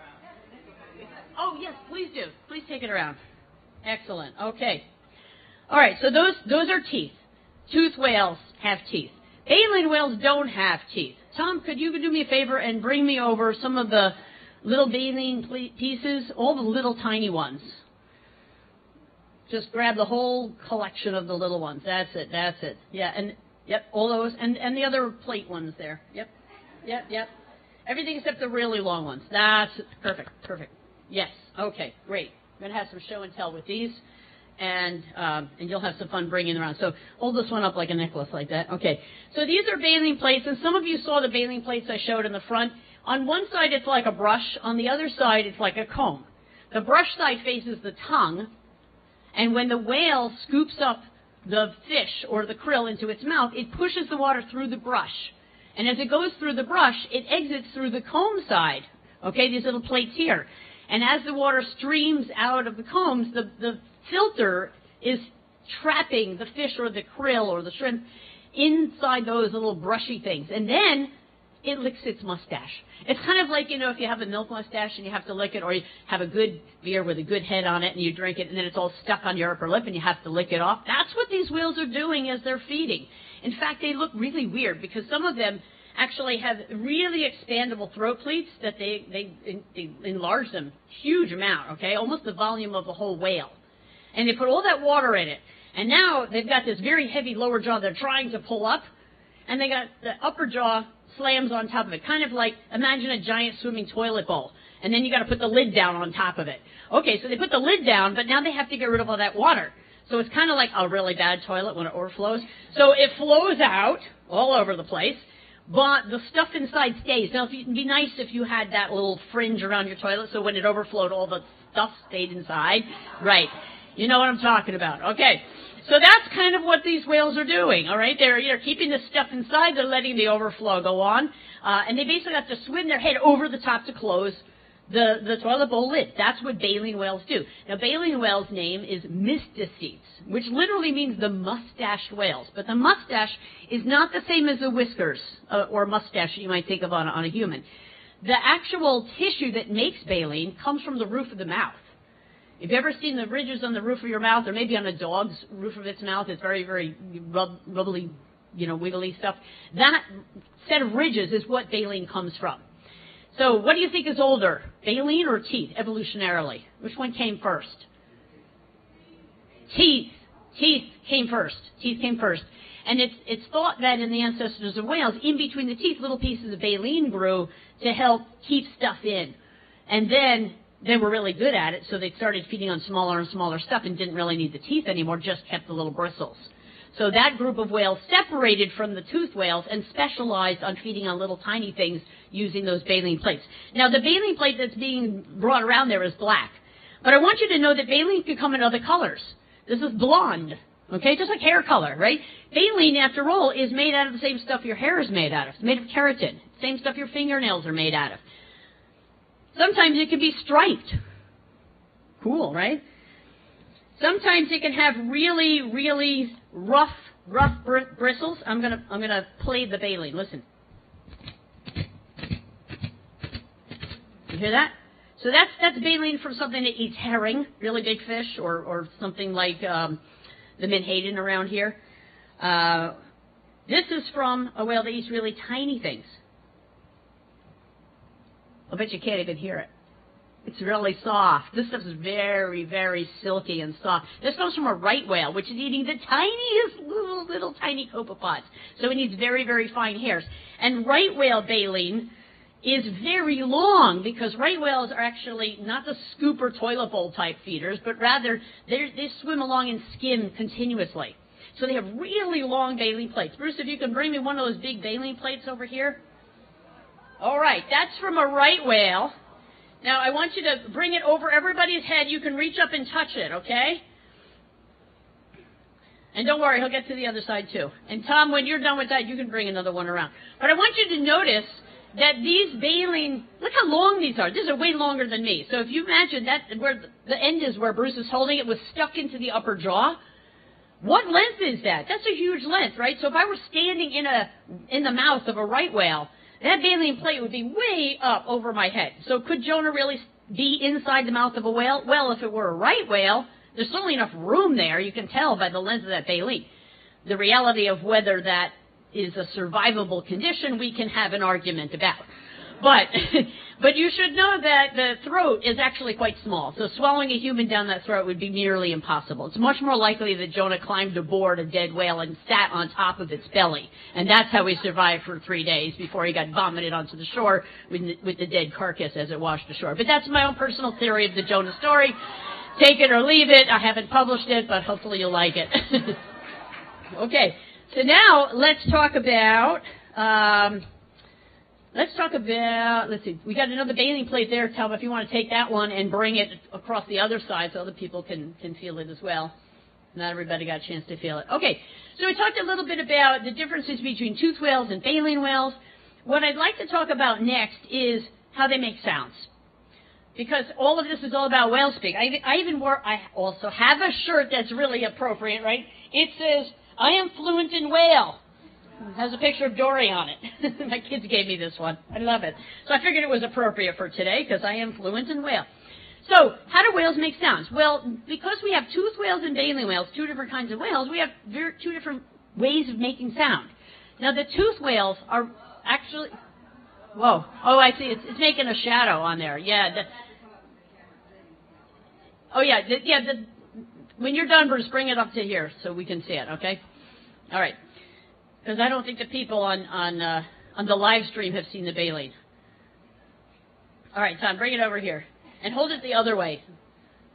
Oh, yes, please do. Please take it around. Excellent. Okay. All right, so those are teeth. Toothed whales have teeth. Baleen whales don't have teeth. Tom, could you do me a favor and bring me over some of the little baleen pieces, all the little tiny ones. Just grab the whole collection of the little ones. That's it. That's it. Yeah, and yep, all those, and the other plate ones there. Yep, yep, yep. Everything except the really long ones. That's perfect. Perfect. Yes. Okay. Great. We're gonna have some show and tell with these, and you'll have some fun bringing them around. So hold this one up like a necklace, like that. Okay. So these are baleen plates, and some of you saw the baleen plates I showed in the front. On one side, it's like a brush. On the other side, it's like a comb. The brush side faces the tongue. And when the whale scoops up the fish or the krill into its mouth, it pushes the water through the brush. And as it goes through the brush, it exits through the comb side, okay, these little plates here. And as the water streams out of the combs, the filter is trapping the fish or the krill or the shrimp inside those little brushy things. And then it licks its mustache. It's kind of like, if you have a milk mustache and you have to lick it, or you have a good beer with a good head on it and you drink it and then it's all stuck on your upper lip and you have to lick it off. That's what these whales are doing as they're feeding. In fact, they look really weird because some of them actually have really expandable throat pleats that they enlarge them huge amount, okay, almost the volume of a whole whale. And they put all that water in it. And now they've got this very heavy lower jaw they're trying to pull up, and they got the upper jaw slams on top of it, kind of like, imagine a giant swimming toilet bowl, and then you got to put the lid down on top of it. Okay, so they put the lid down, but now they have to get rid of all that water. So it's kind of like a really bad toilet when it overflows. So it flows out all over the place, but the stuff inside stays. Now, it'd be nice if you had that little fringe around your toilet, so when it overflowed, all the stuff stayed inside. Right. You know what I'm talking about. Okay. So that's kind of what these whales are doing, all right? They're keeping the stuff inside. They're letting the overflow go on. And they basically have to swim their head over the top to close the toilet bowl lid. That's what baleen whales do. Now, baleen whale's name is Mustill, which literally means the mustached whales. But the mustache is not the same as the whiskers or mustache you might think of on a human. The actual tissue that makes baleen comes from the roof of the mouth. If you've ever seen the ridges on the roof of your mouth, or maybe on a dog's roof of its mouth, it's very, very rubbly, wiggly stuff. That set of ridges is what baleen comes from. So what do you think is older, baleen or teeth, evolutionarily? Which one came first? Teeth. Teeth came first. Teeth came first. And it's thought that in the ancestors of whales, in between the teeth, little pieces of baleen grew to help keep stuff in. And then they were really good at it, so they started feeding on smaller and smaller stuff and didn't really need the teeth anymore, just kept the little bristles. So that group of whales separated from the toothed whales and specialized on feeding on little tiny things using those baleen plates. Now, the baleen plate that's being brought around there is black. But I want you to know that baleen can come in other colors. This is blonde, okay, just like hair color, right? Baleen, after all, is made out of the same stuff your hair is made out of. It's made of keratin, same stuff your fingernails are made out of. Sometimes it can be striped. Cool, right? Sometimes it can have really, really rough bristles. I'm gonna play the baleen. Listen. You hear that? So that's baleen from something that eats herring, really big fish, or something like the menhaden around here. This is from a whale that eats really tiny things. I bet you can't even hear it. It's really soft. This stuff is very, very silky and soft. This comes from a right whale, which is eating the tiniest little tiny copepods. So it needs very, very fine hairs. And right whale baleen is very long because right whales are actually not the scoop or toilet bowl type feeders, but rather they swim along and skim continuously. So they have really long baleen plates. Bruce, if you can bring me one of those big baleen plates over here. All right, that's from a right whale. Now, I want you to bring it over everybody's head. You can reach up and touch it, okay? And don't worry, he'll get to the other side, too. And, Tom, when you're done with that, you can bring another one around. But I want you to notice that these baleen, look how long these are. These are way longer than me. So if you imagine that where the end is where Bruce is holding it was stuck into the upper jaw, what length is that? That's a huge length, right? So if I were standing in the mouth of a right whale, that baleen plate would be way up over my head. So could Jonah really be inside the mouth of a whale? Well, if it were a right whale, there's certainly enough room there. You can tell by the length of that baleen. The reality of whether that is a survivable condition, we can have an argument about. But you should know that the throat is actually quite small. So swallowing a human down that throat would be nearly impossible. It's much more likely that Jonah climbed aboard a dead whale and sat on top of its belly. And that's how he survived for 3 days before he got vomited onto the shore with the dead carcass as it washed ashore. But that's my own personal theory of the Jonah story. Take it or leave it. I haven't published it, but hopefully you'll like it. Okay, so now let's talk about... let's see, we got another baleen plate there, Tom, if you want to take that one and bring it across the other side so other people can feel it as well. Not everybody got a chance to feel it. Okay, so we talked a little bit about the differences between toothed whales and baleen whales. What I'd like to talk about next is how they make sounds. because all of this is all about whale speak. I also have a shirt that's really appropriate, right? It says, I am fluent in whale. It has a picture of Dory on it. My kids gave me this one. I love it. So I figured it was appropriate for today because I am fluent in whale. So how do whales make sounds? Well, because we have toothed whales and baleen whales, two different kinds of whales, we have two different ways of making sound. Now, the toothed whales are actually... Whoa. Oh, I see. It's making a shadow on there. Yeah. When you're done, Bruce, bring it up to here so we can see it, okay? All right. Because I don't think the people on the live stream have seen the baleen. All right, Tom, bring it over here. And hold it the other way.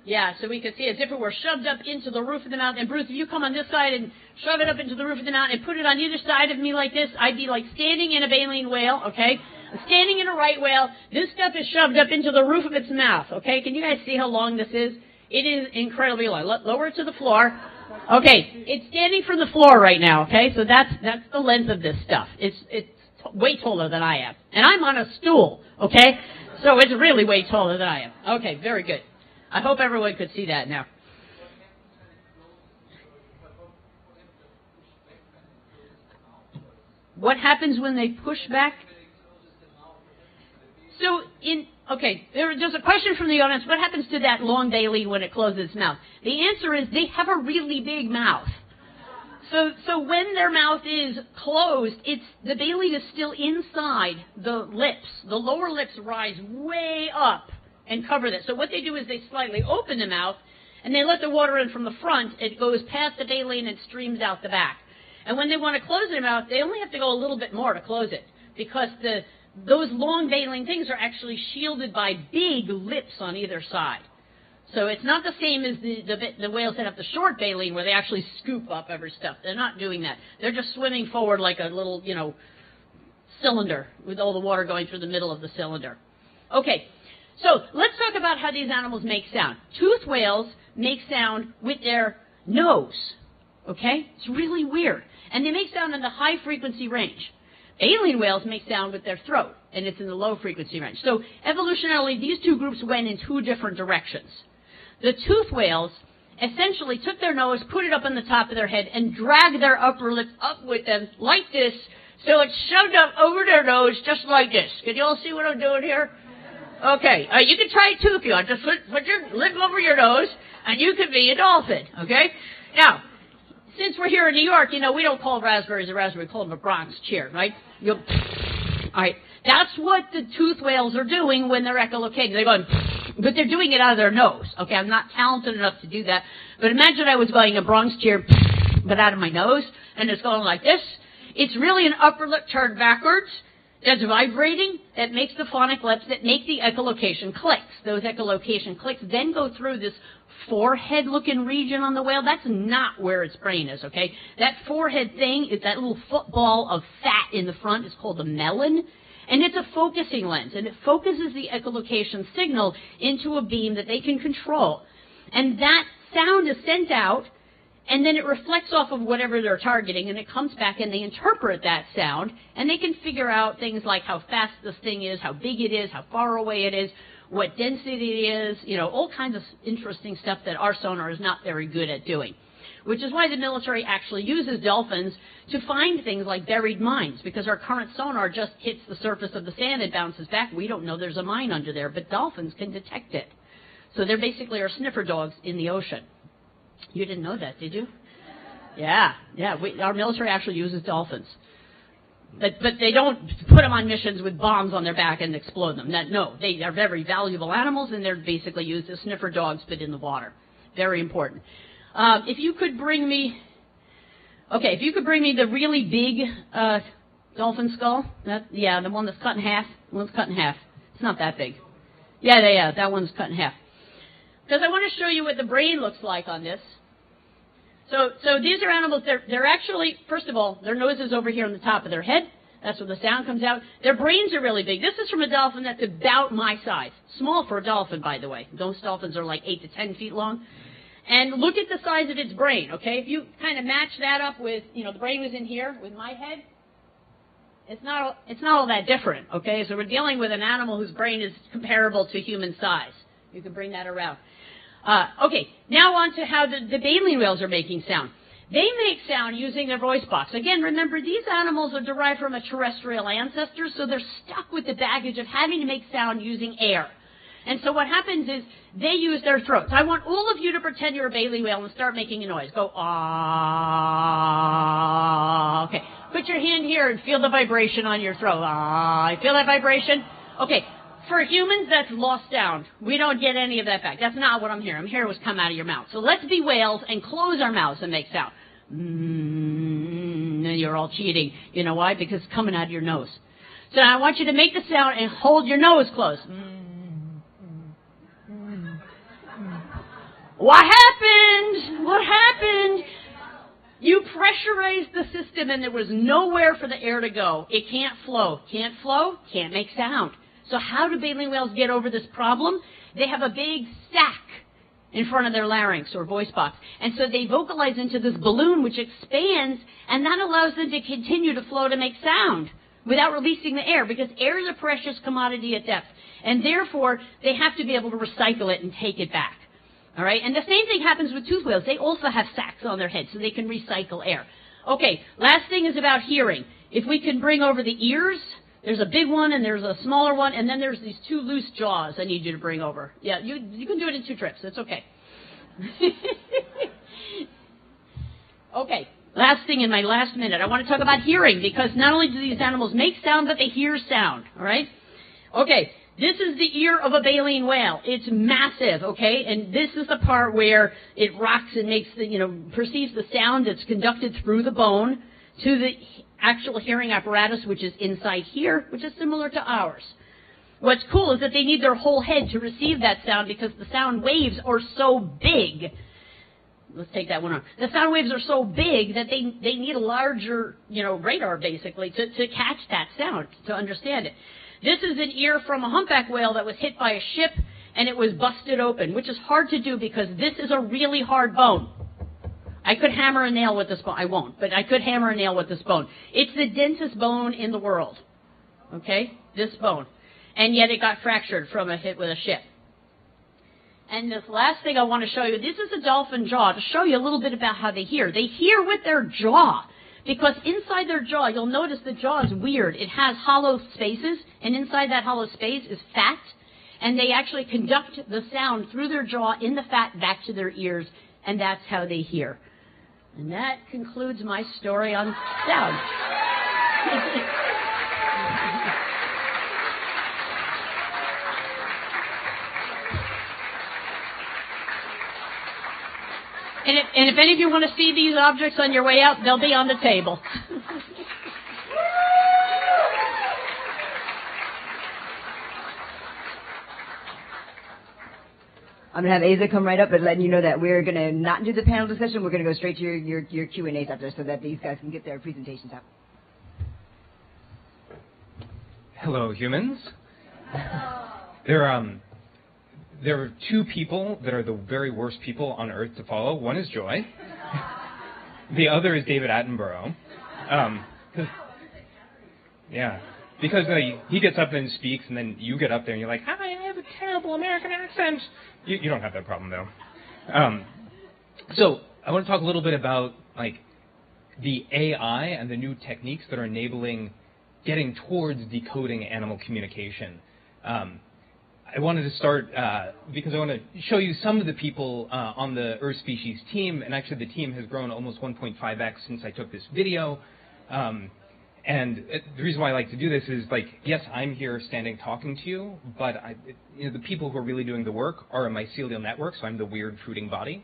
Yeah, so we can see it. As if it were shoved up into the roof of the mountain. And Bruce, if you come on this side and shove it up into the roof of the mountain and put it on either side of me like this, I'd be like standing in a baleen whale, okay? I'm standing in a right whale. This stuff is shoved up into the roof of its mouth, okay? Can you guys see how long this is? It is incredibly long. Lower it to the floor. Okay, it's standing from the floor right now, okay? So that's the length of this stuff. It's way taller than I am. And I'm on a stool, okay? So it's really way taller than I am. Okay, very good. I hope everyone could see that now. What happens when they push back? So there's a question from the audience. What happens to that long baleen when it closes its mouth? The answer is they have a really big mouth. So when their mouth is closed, the baleen is still inside the lips. The lower lips rise way up and cover that. So what they do is they slightly open the mouth, and they let the water in from the front. It goes past the baleen and streams out the back. And when they want to close their mouth, they only have to go a little bit more to close it, because those long baleen things are actually shielded by big lips on either side. So it's not the same as the whales that have the short baleen where they actually scoop up every stuff. They're not doing that. They're just swimming forward like a little, cylinder with all the water going through the middle of the cylinder. Okay, so let's talk about how these animals make sound. Toothed whales make sound with their nose. Okay? It's really weird. And they make sound in the high frequency range. Baleen whales make sound with their throat, and it's in the low frequency range. So evolutionarily, these two groups went in two different directions. The toothed whales essentially took their nose, put it up on the top of their head, and dragged their upper lips up with them like this, so it's shoved up over their nose just like this. Can you all see what I'm doing here? Okay, you can try it too if you want. Just put your lip over your nose, and you can be a dolphin, okay? Now, since we're here in New York, we don't call raspberries a raspberry, we call them a Bronx cheer, right? All right, that's what the toothed whales are doing when they're echolocating. They're going, but they're doing it out of their nose. Okay, I'm not talented enough to do that. But imagine I was going a Bronx cheer, but out of my nose, and it's going like this. It's really an upper lip turned backwards that's vibrating, that makes the phonic lips, that make the echolocation clicks. Those echolocation clicks then go through this forehead-looking region on the whale. That's not where its brain is, okay? That forehead thing is that little football of fat in the front. It's called a melon. And it's a focusing lens, and it focuses the echolocation signal into a beam that they can control. And that sound is sent out, and then it reflects off of whatever they're targeting, and it comes back, and they interpret that sound, and they can figure out things like how fast this thing is, how big it is, how far away it is, what density it is, all kinds of interesting stuff that our sonar is not very good at doing. Which is why the military actually uses dolphins to find things like buried mines, because our current sonar just hits the surface of the sand and bounces back. We don't know there's a mine under there, but dolphins can detect it. So they're basically our sniffer dogs in the ocean. You didn't know that, did you? Yeah. Our military actually uses dolphins. But they don't put them on missions with bombs on their back and explode them. No, they are very valuable animals, and they're basically used as sniffer dogs, but in the water. Very important. If you could bring me the really big dolphin skull, the one that's cut in half. The one's cut in half. It's not that big. Yeah, that one's cut in half. Because I want to show you what the brain looks like on this. So these are animals. They're actually, first of all, their nose is over here on the top of their head. That's where the sound comes out. Their brains are really big. This is from a dolphin that's about my size. Small for a dolphin, by the way. Those dolphins are like 8 to 10 feet long. And look at the size of its brain, okay? If you kind of match that up with, the brain was in here with my head, It's not all that different, okay? So we're dealing with an animal whose brain is comparable to human size. You can bring that around. Okay, now on to how the baleen whales are making sound. They make sound using their voice box. Again, remember, these animals are derived from a terrestrial ancestor, so they're stuck with the baggage of having to make sound using air. And so what happens is they use their throats. I want all of you to pretend you're a baleen whale and start making a noise. Go, ah. Okay, put your hand here and feel the vibration on your throat. Ah, you feel that vibration? Okay, for humans, that's lost sound. We don't get any of that back. That's not what I'm hearing. I'm hearing what's come out of your mouth. So let's be whales and close our mouths and make sound. And you're all cheating. You know why? Because it's coming out of your nose. So now I want you to make the sound and hold your nose closed. What happened? What happened? You pressurized the system and there was nowhere for the air to go. It can't flow. Can't flow? Can't make sound. So how do baleen whales get over this problem? They have a big sac in front of their larynx or voice box. And so they vocalize into this balloon which expands, and that allows them to continue to flow to make sound without releasing the air, because air is a precious commodity at depth. And therefore, they have to be able to recycle it and take it back. All right? And the same thing happens with toothed whales. They also have sacs on their heads so they can recycle air. Okay, last thing is about hearing. If we can bring over the ears, there's a big one and there's a smaller one, and then there's these two loose jaws I need you to bring over. Yeah, you can do it in 2 trips. It's okay. Okay, last thing in my last minute. I want to talk about hearing, because not only do these animals make sound, but they hear sound. All right? Okay, this is the ear of a baleen whale. It's massive, okay? And this is the part where it rocks and makes the, perceives the sound that's conducted through the bone to the actual hearing apparatus, which is inside here, which is similar to ours. What's cool is that they need their whole head to receive that sound, because the sound waves are so big. Let's take that one on. The sound waves are so big that they need a larger, radar, basically, to catch that sound, to understand it. This is an ear from a humpback whale that was hit by a ship, and it was busted open, which is hard to do because this is a really hard bone. I could hammer a nail with this bone. I won't, but I could hammer a nail with this bone. It's the densest bone in the world, okay, this bone. And yet it got fractured from a hit with a ship. And this last thing I want to show you, this is a dolphin jaw, to show you a little bit about how they hear. They hear with their jaw, because inside their jaw, you'll notice the jaw is weird. It has hollow spaces, and inside that hollow space is fat, and they actually conduct the sound through their jaw in the fat back to their ears, and that's how they hear. And that concludes my story on sound. And if any of you want to see these objects on your way out, they'll be on the table. I'm going to have Asa come right up and letting you know that we're going to not do the panel discussion. We're going to go straight to your Q&As after, so that these guys can get their presentations out. Hello, humans. There are 2 people that are the very worst people on Earth to follow. One is Joy. The other is David Attenborough. Because he gets up and speaks, and then you get up there and you're like, "Hi, I have a terrible American accent." You don't have that problem, though. So I want to talk a little bit about the AI and the new techniques that are enabling getting towards decoding animal communication. I wanted to start because I want to show you some of the people on the Earth Species team, and actually the team has grown almost 1.5x since I took this video. And the reason why I like to do this is, yes, I'm here standing talking to you, but the people who are really doing the work are a mycelial network, so I'm the weird fruiting body.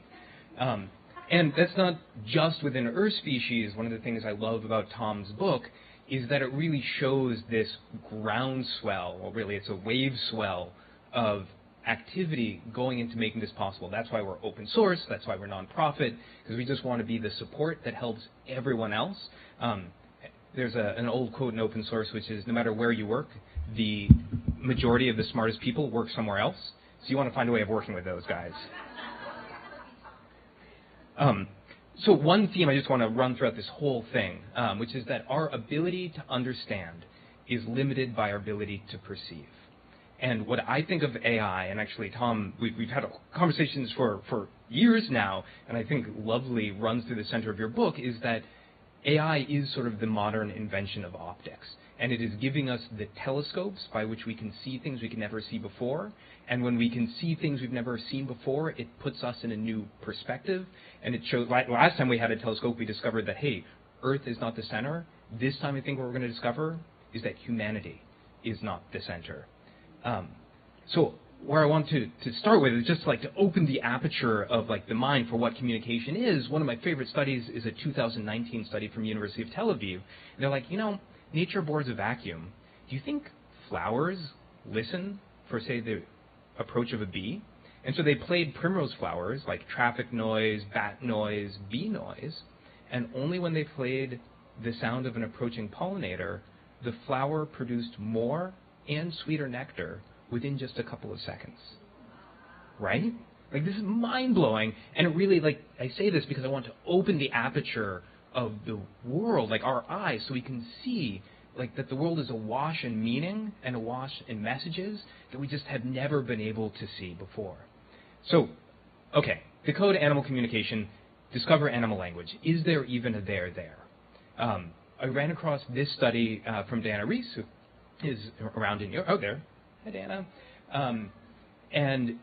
And that's not just within Earth Species. One of the things I love about Tom's book is that it really shows this groundswell, well, really it's a wave swell of activity going into making this possible. That's why we're open source, that's why we're nonprofit, because we just want to be the support that helps everyone else. There's an old quote in open source, which is, no matter where you work, the majority of the smartest people work somewhere else. So you want to find a way of working with those guys. So one theme I just want to run throughout this whole thing, which is that our ability to understand is limited by our ability to perceive. And what I think of AI, and actually, Tom, we've had conversations for years now, and I think lovely runs through the center of your book, is that AI is sort of the modern invention of optics. And it is giving us the telescopes by which we can see things we can never see before. And when we can see things we've never seen before, it puts us in a new perspective. And it shows, like last time we had a telescope, we discovered that, hey, Earth is not the center. This time I think what we're going to discover is that humanity is not the center. So where I want to start with is just like to open the aperture of like the mind for what communication is. One of my favorite studies is a 2019 study from University of Tel Aviv. And they're like, nature abhors a vacuum. Do you think flowers listen for, say, the approach of a bee? And so they played primrose flowers, like traffic noise, bat noise, bee noise, and only when they played the sound of an approaching pollinator, the flower produced more and sweeter nectar within just a couple of seconds. Right? Like, this is mind-blowing, and it really, like, I say this because I want to open the aperture of the world, like our eyes, so we can see like that the world is awash in meaning and awash in messages that we just have never been able to see before. So, okay, decode animal communication, discover animal language. Is there even a there? I ran across this study from Dana Reese, who is around in Europe. Oh, there. Hi, Dana. And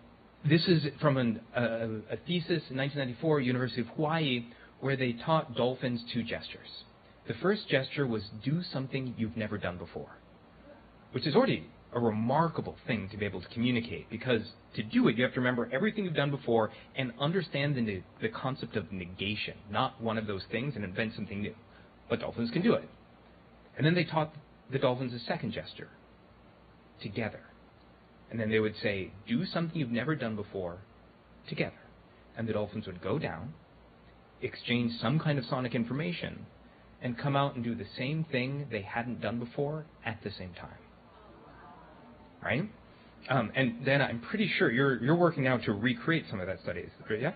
this is from a thesis in 1994, University of Hawaii, where they taught dolphins two gestures. The first gesture was do something you've never done before, which is already a remarkable thing to be able to communicate, because to do it, you have to remember everything you've done before and understand the concept of negation, not one of those things, and invent something new. But dolphins can do it. And then they taught the dolphins a second gesture, together. And then they would say, do something you've never done before, together. And the dolphins would go down, exchange some kind of sonic information, and come out and do the same thing they hadn't done before at the same time. Right? And then I'm pretty sure you're working now to recreate some of that study. Yeah?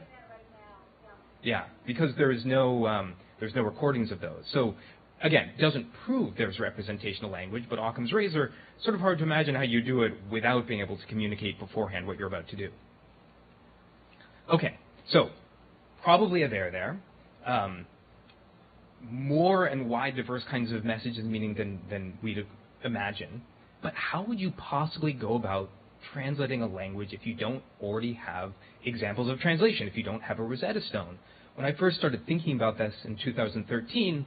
Yeah, because there's no recordings of those. So again, it doesn't prove there's representational language, but Occam's razor, sort of hard to imagine how you do it without being able to communicate beforehand what you're about to do. Okay, so probably a there. More and wide, diverse kinds of messages and meaning than we'd imagine. But how would you possibly go about translating a language if you don't already have examples of translation, if you don't have a Rosetta Stone? When I first started thinking about this in 2013,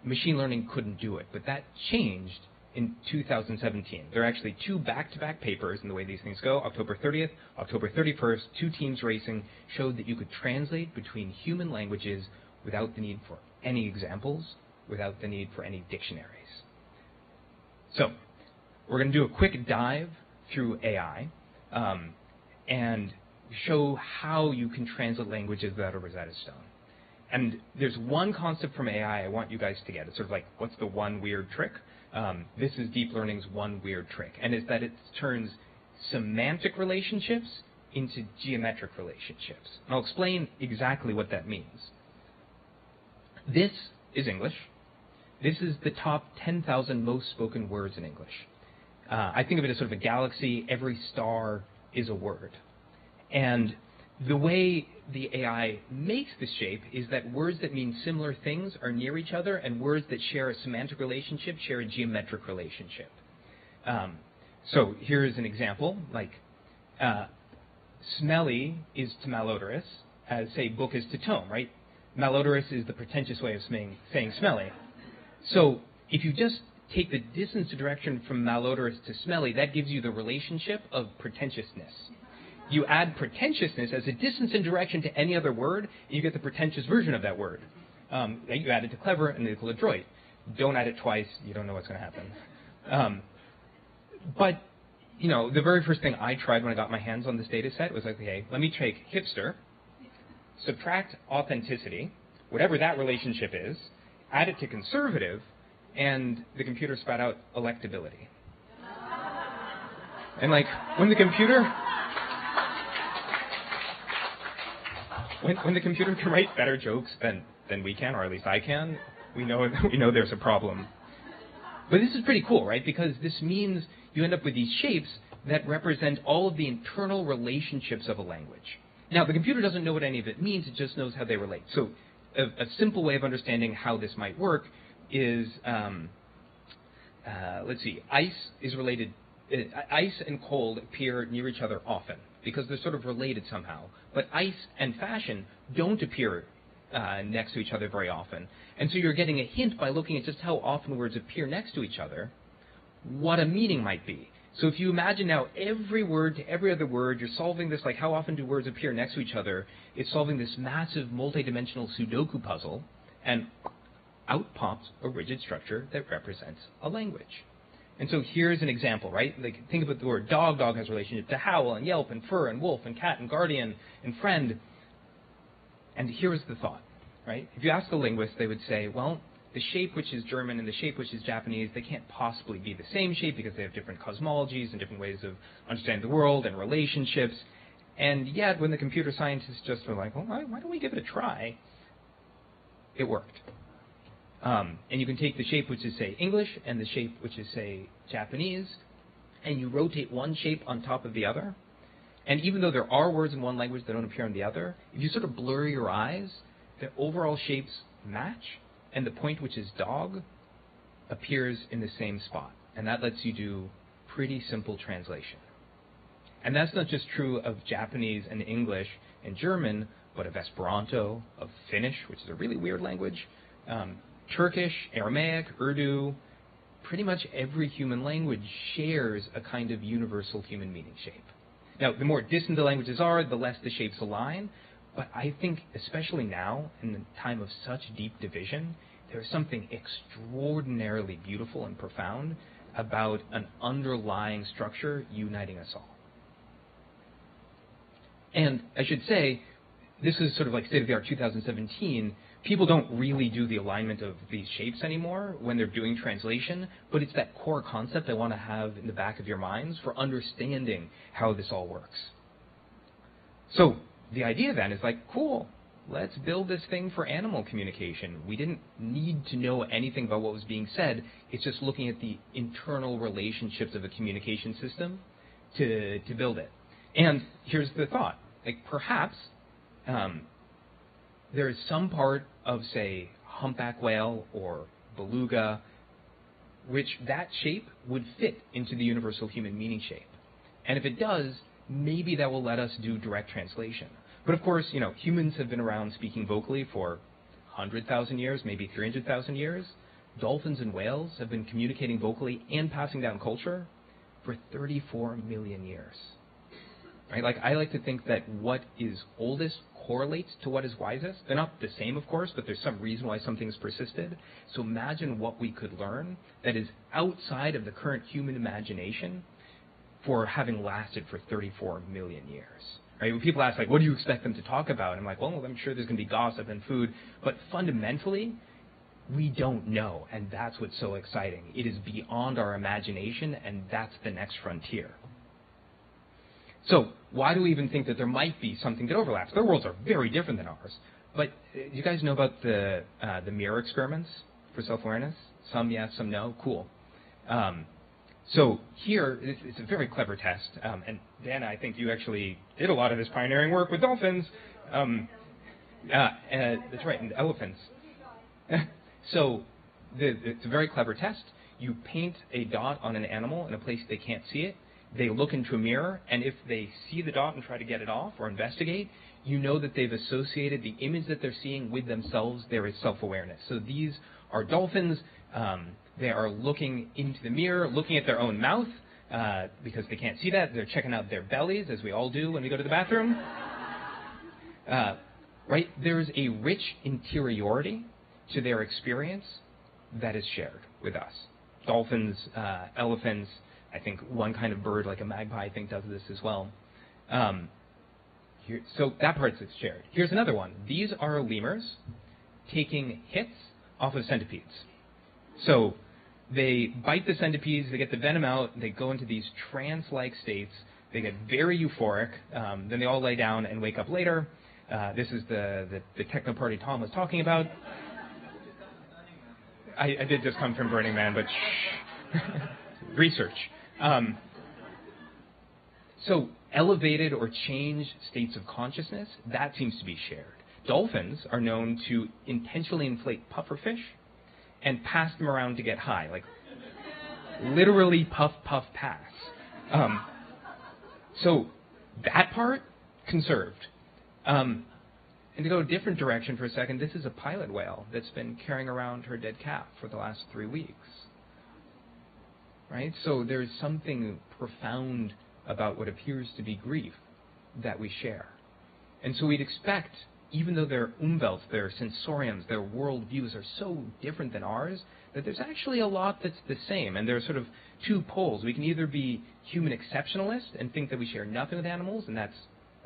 machine learning couldn't do it. But that changed in 2017. There are actually two back-to-back papers in the way these things go. October 30th, October 31st, two teams racing showed that you could translate between human languages without the need for any examples, without the need for any dictionaries. So we're going to do a quick dive through AI and show how you can translate languages without a Rosetta Stone. And there's one concept from AI I want you guys to get. It's sort of like, what's the one weird trick? This is deep learning's one weird trick, and it's that it turns semantic relationships into geometric relationships. And I'll explain exactly what that means. This is English. This is the top 10,000 most spoken words in English. I think of it as sort of a galaxy. Every star is a word. And the way the AI makes this shape is that words that mean similar things are near each other, and words that share a semantic relationship share a geometric relationship. So here's an example, like smelly is to malodorous, as, say, book is to tome, right? Malodorous is the pretentious way of saying smelly. So if you just take the distance to direction from malodorous to smelly, that gives you the relationship of pretentiousness. You add pretentiousness as a distance in direction to any other word, and you get the pretentious version of that word. You add it to clever, and it's adroit. Don't add it twice. You don't know what's going to happen. But, you know, the very first thing I tried when I got my hands on this data set was like, okay, let me take hipster, subtract authenticity, whatever that relationship is, add it to conservative, and the computer spat out electability. And like, when the computer when the computer can write better jokes than we can, or at least I can, we know there's a problem. But this is pretty cool, right? Because this means you end up with these shapes that represent all of the internal relationships of a language. Now, the computer doesn't know what any of it means, it just knows how they relate. So a simple way of understanding how this might work is, let's see, ice and cold appear near each other often, because they're sort of related somehow. But ice and fashion don't appear next to each other very often. And so you're getting a hint by looking at just how often words appear next to each other, what a meaning might be. So if you imagine now every word to every other word, you're solving this, like how often do words appear next to each other, it's solving this massive multidimensional Sudoku puzzle, and out pops a rigid structure that represents a language. And so here's an example, right? Like, think about the word dog. Dog has a relationship to howl and yelp and fur and wolf and cat and guardian and friend. And here's the thought, right? If you ask a linguist, they would say, well, the shape which is German and the shape which is Japanese, they can't possibly be the same shape because they have different cosmologies and different ways of understanding the world and relationships. And yet, when the computer scientists just were like, well, why don't we give it a try? It worked. And you can take the shape which is, say, English and the shape which is, say, Japanese, and you rotate one shape on top of the other. And even though there are words in one language that don't appear in the other, if you sort of blur your eyes, the overall shapes match, and the point which is dog appears in the same spot. And that lets you do pretty simple translation. And that's not just true of Japanese and English and German, but of Esperanto, of Finnish, which is a really weird language, Turkish, Aramaic, Urdu. Pretty much every human language shares a kind of universal human meaning shape. Now, the more distant the languages are, the less the shapes align. But I think, especially now, in the time of such deep division, there's something extraordinarily beautiful and profound about an underlying structure uniting us all. And I should say, this is sort of like state-of-the-art 2017. People don't really do the alignment of these shapes anymore when they're doing translation, but it's that core concept I want to have in the back of your minds for understanding how this all works. So the idea then is like, cool, let's build this thing for animal communication. We didn't need to know anything about what was being said. It's just looking at the internal relationships of a communication system to build it. And here's the thought. Like, perhaps there is some part of, say, humpback whale or beluga, which that shape would fit into the universal human meaning shape. And if it does, maybe that will let us do direct translation. But of course, humans have been around speaking vocally for 100,000 years, maybe 300,000 years. Dolphins and whales have been communicating vocally and passing down culture for 34 million years. Right? Like, I like to think that what is oldest correlates to what is wisest. They're not the same, of course, but there's some reason why some things persisted. So imagine what we could learn that is outside of the current human imagination for having lasted for 34 million years. Right? When people ask, like, what do you expect them to talk about? I'm like, well, I'm sure there's going to be gossip and food. But fundamentally, we don't know, and that's what's so exciting. It is beyond our imagination, and that's the next frontier. So why do we even think that there might be something that overlaps? Their worlds are very different than ours. But you guys know about the mirror experiments for self-awareness? Some yes, some no. Cool. So here, it's a very clever test. And Dan, I think you actually did a lot of this pioneering work with dolphins. That's right, and elephants. So it's a very clever test. You paint a dot on an animal in a place they can't see it. They look into a mirror, and if they see the dot and try to get it off or investigate, you know that they've associated the image that they're seeing with themselves. There is self-awareness. So these are dolphins. They are looking into the mirror, looking at their own mouth, because they can't see that. They're checking out their bellies, as we all do when we go to the bathroom. Right? There is a rich interiority to their experience that is shared with us. Dolphins, elephants, I think one kind of bird, like a magpie, I think does this as well. So that part's shared. Here's another one. These are lemurs taking hits off of centipedes. So they bite the centipedes, they get the venom out, they go into these trance-like states, they get very euphoric, then they all lay down and wake up later. This is the techno party Tom was talking about. I did just come from Burning Man, but research. So elevated or changed states of consciousness, that seems to be shared. Dolphins are known to intentionally inflate pufferfish and pass them around to get high, like literally puff, puff, pass. So that part, conserved. And to go a different direction for a second, this is a pilot whale that's been carrying around her dead calf for the last 3 weeks. Right? So there's something profound about what appears to be grief that we share. And so we'd expect, even though their Umwelt, their sensoriums, their worldviews are so different than ours, that there's actually a lot that's the same. And there are sort of two poles. We can either be human exceptionalists and think that we share nothing with animals, and that's,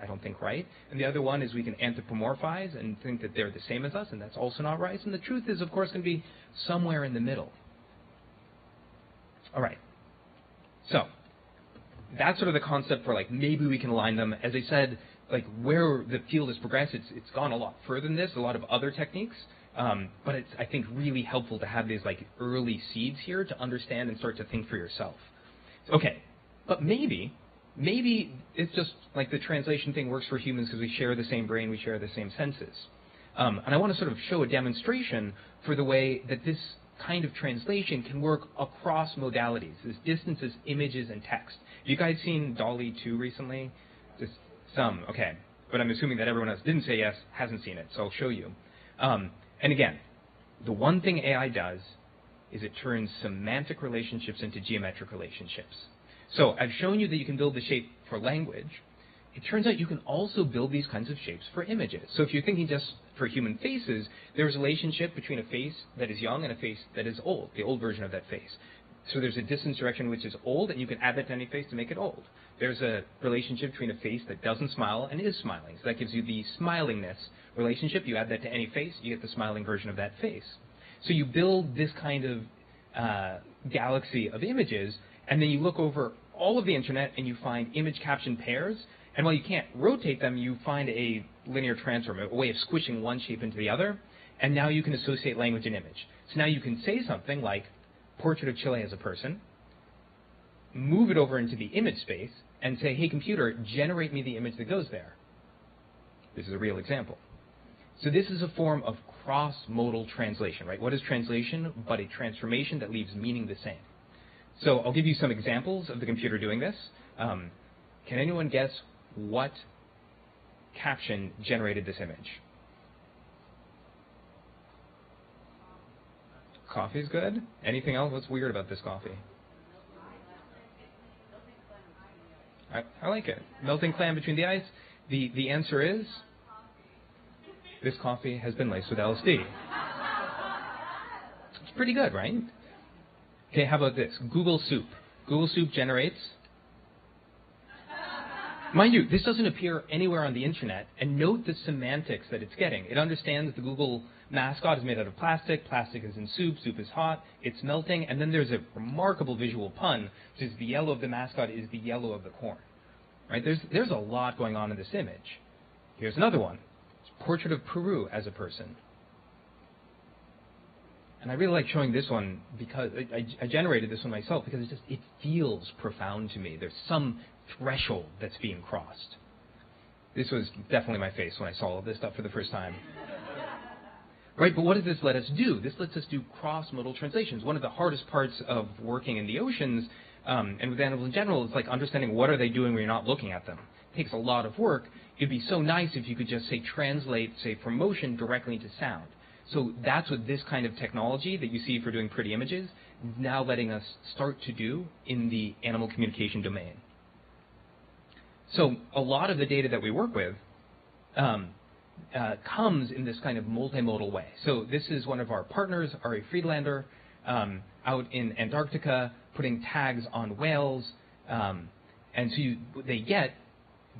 I don't think, right. And the other one is we can anthropomorphize and think that they're the same as us, and that's also not right. And the truth is, of course, going to be somewhere in the middle. All right. So that's sort of the concept for, like, maybe we can align them. As I said, like, where the field has progressed, it's gone a lot further than this, a lot of other techniques. But it's, I think, really helpful to have these, like, early seeds here to understand and start to think for yourself. Okay, but maybe it's just like the translation thing works for humans because we share the same brain, we share the same senses. And I want to sort of show a demonstration for the way that this kind of translation can work across modalities, this distances, images, and text. Have you guys seen DALL-E 2 recently? Just some, okay. But I'm assuming that everyone else didn't say yes, hasn't seen it, so I'll show you. And again, the one thing AI does is it turns semantic relationships into geometric relationships. So I've shown you that you can build the shape for language. It turns out you can also build these kinds of shapes for images. So if you're thinking just for human faces, there's a relationship between a face that is young and a face that is old, the old version of that face. So there's a distance direction which is old, and you can add that to any face to make it old. There's a relationship between a face that doesn't smile and is smiling. So that gives you the smilingness relationship. You add that to any face, you get the smiling version of that face. So you build this kind of galaxy of images, and then you look over all of the internet and you find image caption pairs. And while you can't rotate them, you find a linear transform, a way of squishing one shape into the other. And now you can associate language and image. So now you can say something like, portrait of Chile as a person, move it over into the image space, and say, hey, computer, generate me the image that goes there. This is a real example. So this is a form of cross-modal translation, right? What is translation but a transformation that leaves meaning the same? So I'll give you some examples of the computer doing this. Can anyone guess what caption generated this image? Coffee's good. Anything else? What's weird about this coffee? I like it. Melting clam between the ice. The answer is, this coffee has been laced with LSD. It's pretty good, right? Okay, how about this? Google Soup. Google Soup generates. Mind you, this doesn't appear anywhere on the internet, and note the semantics that it's getting. It understands the Google mascot is made out of plastic, plastic is in soup, soup is hot, it's melting, and then there's a remarkable visual pun, which is the yellow of the mascot is the yellow of the corn. Right? There's a lot going on in this image. Here's another one. It's a portrait of Peru as a person. And I really like showing this one because I generated this one myself because it feels profound to me. There's some threshold that's being crossed. This was definitely my face when I saw all this stuff for the first time. Right, but what does this let us do? This lets us do cross-modal translations. One of the hardest parts of working in the oceans and with animals in general is like understanding what are they doing when you're not looking at them. It takes a lot of work. It'd be so nice if you could just, say, translate, say, from motion directly into sound. So that's what this kind of technology that you see for doing pretty images is now letting us start to do in the animal communication domain. So a lot of the data that we work with comes in this kind of multimodal way. So this is one of our partners, Ari Friedlander, out in Antarctica, putting tags on whales. And so they get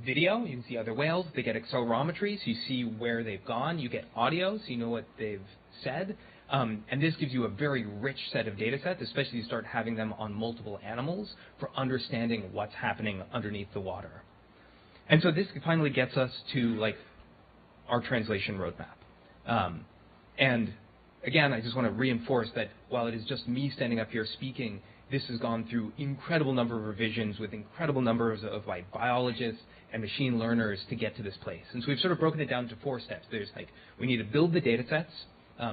video, you can see other whales. They get accelerometry, so you see where they've gone. You get audio, so you know what they've said. And this gives you a very rich set of data sets, especially if you start having them on multiple animals for understanding what's happening underneath the water. And so this finally gets us to, like, our translation roadmap. And again, I just want to reinforce that while it is just me standing up here speaking, this has gone through incredible number of revisions with incredible numbers of like biologists and machine learners to get to this place. And so we've sort of broken it down into 4 steps. There's like, we need to build the data sets.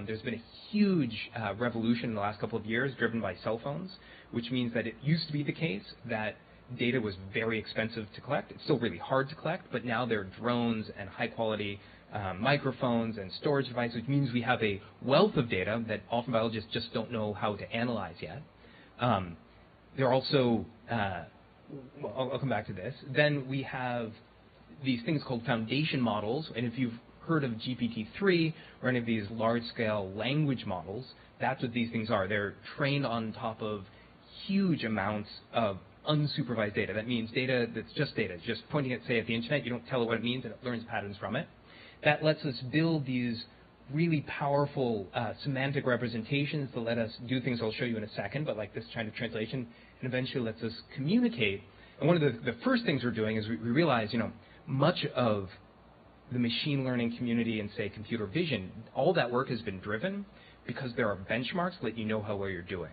There's been a huge revolution in the last couple of years driven by cell phones, which means that it used to be the case that data was very expensive to collect. It's still really hard to collect, but now there are drones and high-quality microphones and storage devices, which means we have a wealth of data that often biologists just don't know how to analyze yet. There are also, well, I'll come back to this. Then we have these things called foundation models, and if you've heard of GPT-3 or any of these large-scale language models, that's what these things are. They're trained on top of huge amounts of unsupervised data. That means data that's just data. Just pointing at, say, at the internet, you don't tell it what it means, and it learns patterns from it. That lets us build these really powerful semantic representations that let us do things I'll show you in a second, but like this kind of translation, and eventually lets us communicate. And one of the first things we're doing is we realize, you know, much of the machine learning community and, say, computer vision, all that work has been driven because there are benchmarks that let you know how well you're doing.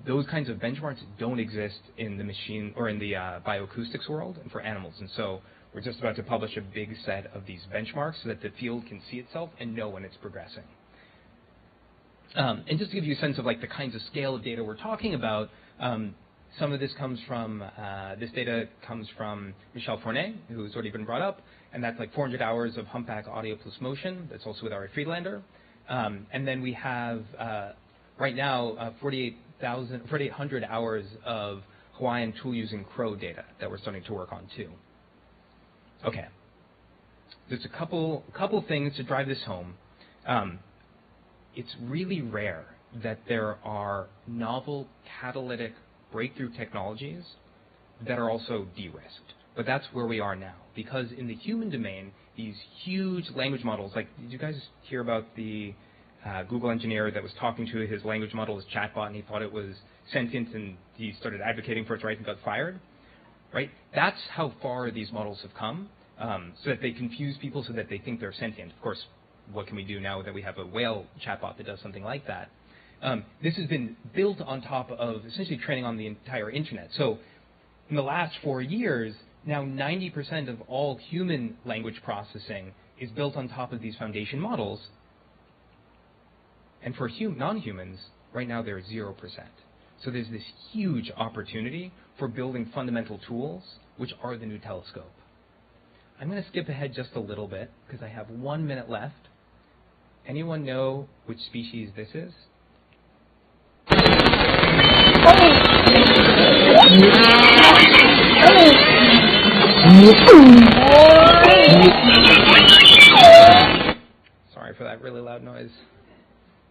Those kinds of benchmarks don't exist in the machine or in the bioacoustics world and for animals. And so we're just about to publish a big set of these benchmarks so that the field can see itself and know when it's progressing. And just to give you a sense of like the kinds of scale of data we're talking about, some of this comes from, this data comes from Michel Fournet, who's already been brought up, and that's like 400 hours of humpback audio plus motion. That's also with Ari Friedlander. And then we have, right now, 4,800 hours of Hawaiian tool-using crow data that we're starting to work on too. Okay. There's a couple things to drive this home. It's really rare that there are novel catalytic breakthrough technologies that are also de-risked. But that's where we are now. Because in the human domain, these huge language models, like, did you guys hear about the Google engineer that was talking to his language model, his chatbot, and he thought it was sentient, and he started advocating for its rights and got fired? Right? That's how far these models have come, so that they confuse people so that they think they're sentient. Of course, what can we do now that we have a whale chatbot that does something like that? This has been built on top of essentially training on the entire internet. So in the last 4 years, now 90% of all human language processing is built on top of these foundation models. And for non-humans, right now they're 0%. So there's this huge opportunity for building fundamental tools, which are the new telescope. I'm going to skip ahead just a little bit because I have 1 minute left. Anyone know which species this is? Sorry for that really loud noise.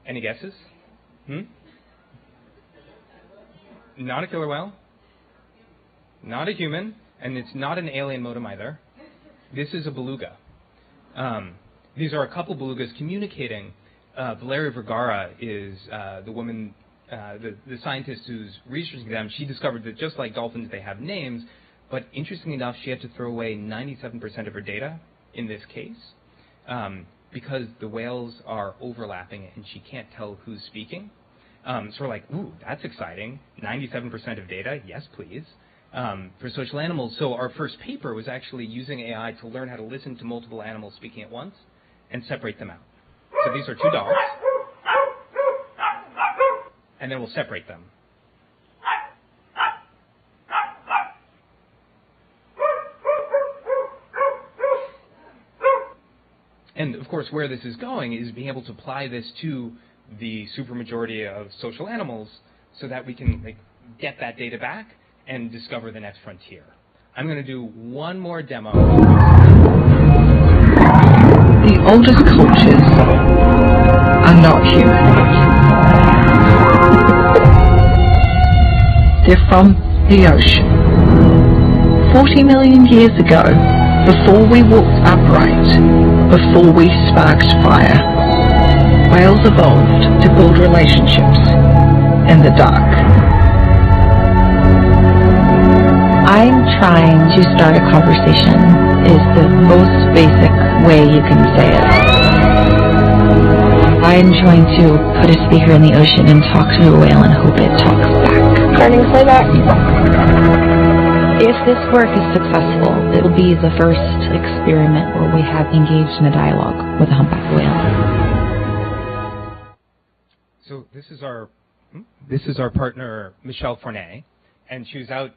Any guesses? Not a killer whale. Not a human. And it's not an alien modem either. This is a beluga. These are a couple belugas communicating. Valeria Vergara is the woman, the scientist who's researching them. She discovered that just like dolphins, they have names. But interestingly enough, she had to throw away 97% of her data in this case because the whales are overlapping and she can't tell who's speaking. So we're like, ooh, that's exciting. 97% of data, yes, please. For social animals. So our first paper was actually using AI to learn how to listen to multiple animals speaking at once and separate them out. So these are 2 dogs. And then we'll separate them. And of course, where this is going is being able to apply this to the supermajority of social animals so that we can get that data back and discover the next frontier. I'm going to do one more demo. The oldest cultures are not human. They're from the ocean. 40 million years ago, before we walked upright, before we sparked fire, whales evolved to build relationships in the dark. I'm trying to start a conversation is the most basic way you can say it. I'm trying to put a speaker in the ocean and talk to a whale and hope it talks back. Starting playback. If this work is successful, it will be the first experiment where we have engaged in a dialogue with a humpback whale. So this is our partner Michelle Fournet, and she was out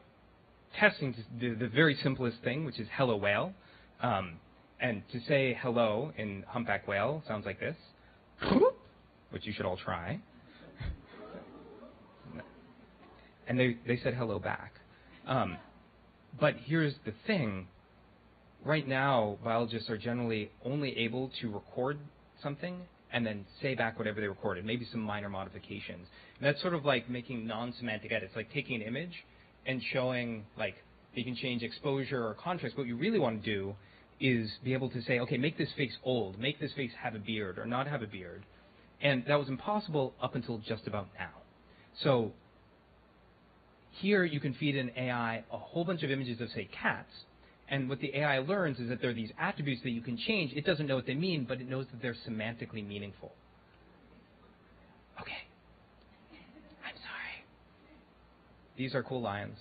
testing the very simplest thing, which is hello whale. And to say hello in humpback whale sounds like this, which you should all try. And they said hello back. But here's the thing. Right now, biologists are generally only able to record something and then say back whatever they recorded, maybe some minor modifications. And that's sort of like making non-semantic edits, like taking an image and showing, like, you can change exposure or contrast. What you really want to do is be able to say, okay, make this face old, make this face have a beard or not have a beard. And that was impossible up until just about now. So here you can feed an AI a whole bunch of images of, say, cats, and what the AI learns is that there are these attributes that you can change. It doesn't know what they mean, but it knows that they're semantically meaningful. Okay. I'm sorry. These are cool lions.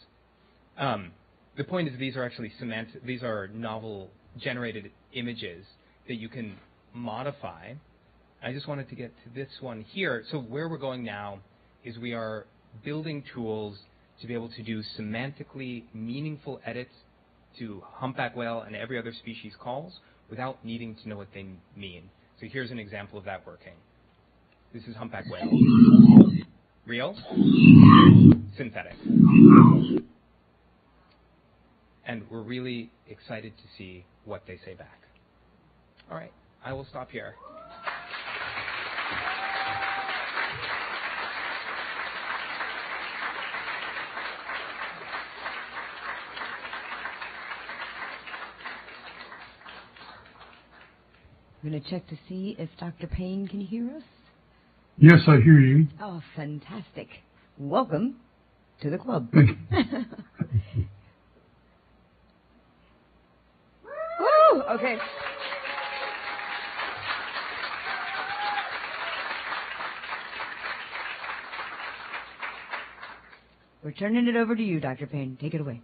The point is these are actually these are novel-generated images that you can modify. I just wanted to get to this one here. So where we're going now is we are building tools to be able to do semantically meaningful edits to humpback whale and every other species calls without needing to know what they mean. So here's an example of that working. This is humpback whale. Real? Synthetic. And we're really excited to see what they say back. All right, I will stop here. I'm going to check to see if Dr. Payne can hear us. Yes, I hear you. Oh, fantastic. Welcome to the club. Thank you. Woo! Okay. We're turning it over to you, Dr. Payne. Take it away.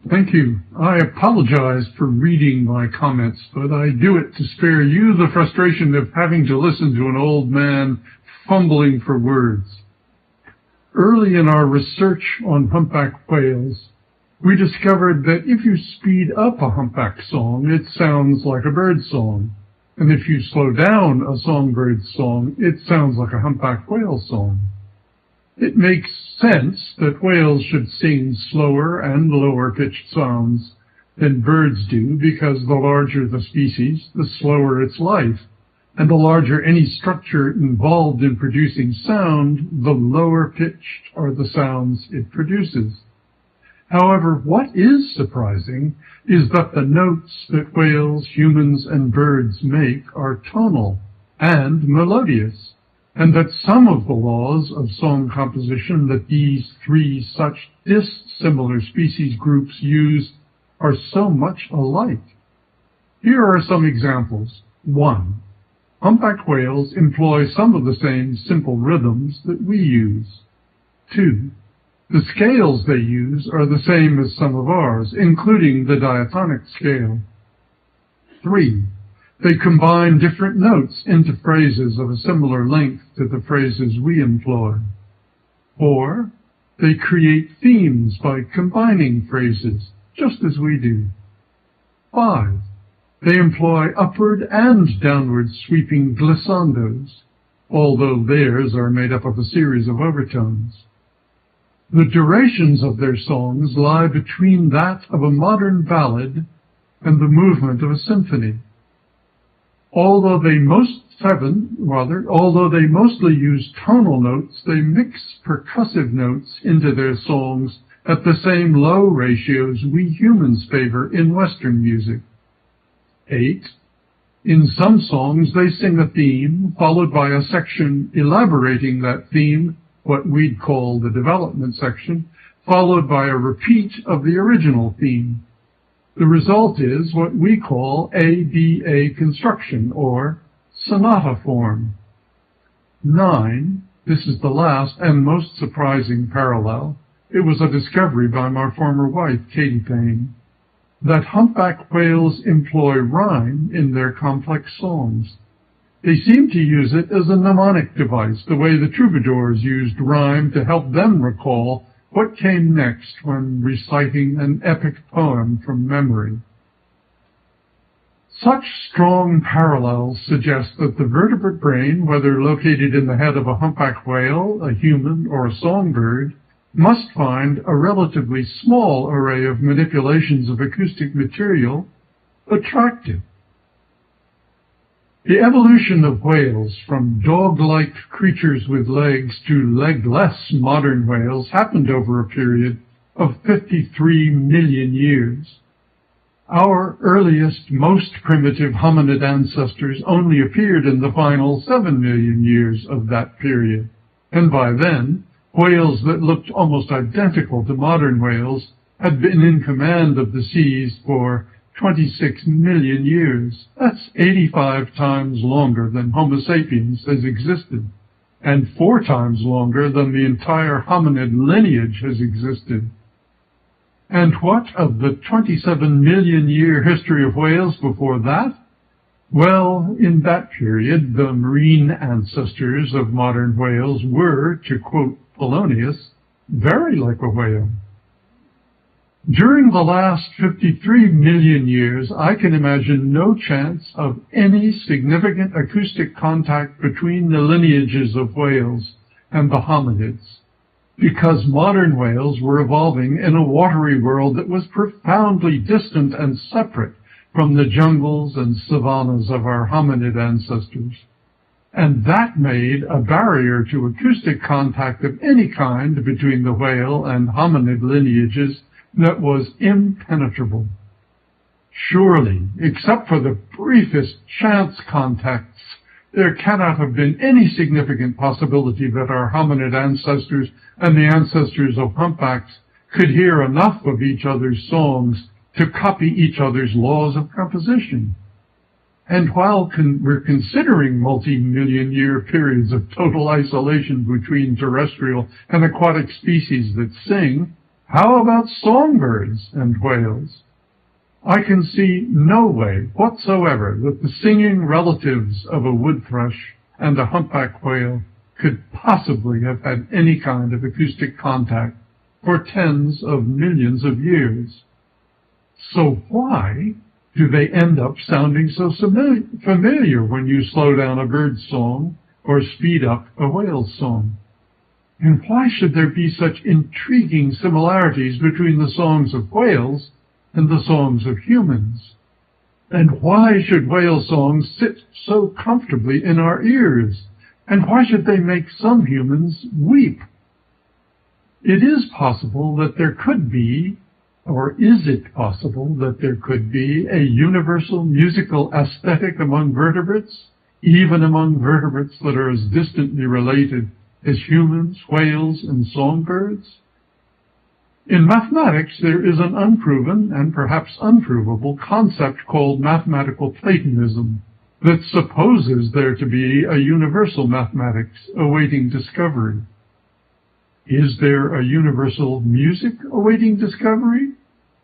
Thank you. I apologize for reading my comments, but I do it to spare you the frustration of having to listen to an old man fumbling for words. Early in our research on humpback whales, we discovered that if you speed up a humpback song, it sounds like a bird song. And if you slow down a songbird song, it sounds like a humpback whale song. It makes sense that whales should sing slower and lower-pitched sounds than birds do, because the larger the species, the slower its life, and the larger any structure involved in producing sound, the lower-pitched are the sounds it produces. However, what is surprising is that the notes that whales, humans, and birds make are tonal and melodious, and that some of the laws of song composition that these three such dissimilar species groups use are so much alike. Here are some examples. 1. Humpback whales employ some of the same simple rhythms that we use. 2. The scales they use are the same as some of ours, including the diatonic scale. 3. They combine different notes into phrases of a similar length to the phrases we employ. 4. They create themes by combining phrases, just as we do. 5. They employ upward and downward sweeping glissandos, although theirs are made up of a series of overtones. The durations of their songs lie between that of a modern ballad and the movement of a symphony. Although they mostly use tonal notes, they mix percussive notes into their songs at the same low ratios we humans favor in Western music. 8. In some songs they sing a theme, followed by a section elaborating that theme, what we'd call the development section, followed by a repeat of the original theme. The result is what we call ABA construction, or sonata form. 9, this is the last and most surprising parallel. It was a discovery by my former wife, Katie Payne, that humpback whales employ rhyme in their complex songs. They seem to use it as a mnemonic device, the way the troubadours used rhyme to help them recall what came next when reciting an epic poem from memory. Such strong parallels suggest that the vertebrate brain, whether located in the head of a humpback whale, a human, or a songbird, must find a relatively small array of manipulations of acoustic material attractive. The evolution of whales from dog-like creatures with legs to legless modern whales happened over a period of 53 million years. Our earliest, most primitive hominid ancestors only appeared in the final 7 million years of that period, and by then, whales that looked almost identical to modern whales had been in command of the seas for 26 million years. That's 85 times longer than Homo sapiens has existed, and 4 times longer than the entire hominid lineage has existed. And what of the 27 million year history of whales before that? Well, in that period, the marine ancestors of modern whales were, to quote Polonius, very like a whale. During the last 53 million years, I can imagine no chance of any significant acoustic contact between the lineages of whales and the hominids, because modern whales were evolving in a watery world that was profoundly distant and separate from the jungles and savannas of our hominid ancestors. And that made a barrier to acoustic contact of any kind between the whale and hominid lineages that was impenetrable. Surely, except for the briefest chance contacts, there cannot have been any significant possibility that our hominid ancestors and the ancestors of humpbacks could hear enough of each other's songs to copy each other's laws of composition. And while we're considering multi-million year periods of total isolation between terrestrial and aquatic species that sing, how about songbirds and whales? I can see no way whatsoever that the singing relatives of a wood thrush and a humpback whale could possibly have had any kind of acoustic contact for tens of millions of years. So why do they end up sounding so familiar when you slow down a bird's song or speed up a whale's song? And why should there be such intriguing similarities between the songs of whales and the songs of humans? And why should whale songs sit so comfortably in our ears? And why should they make some humans weep? It is possible that there could be, or is it possible that there could be, a universal musical aesthetic among vertebrates, even among vertebrates that are as distantly related as humans, whales, and songbirds? In mathematics, there is an unproven and perhaps unprovable concept called mathematical Platonism that supposes there to be a universal mathematics awaiting discovery. Is there a universal music awaiting discovery?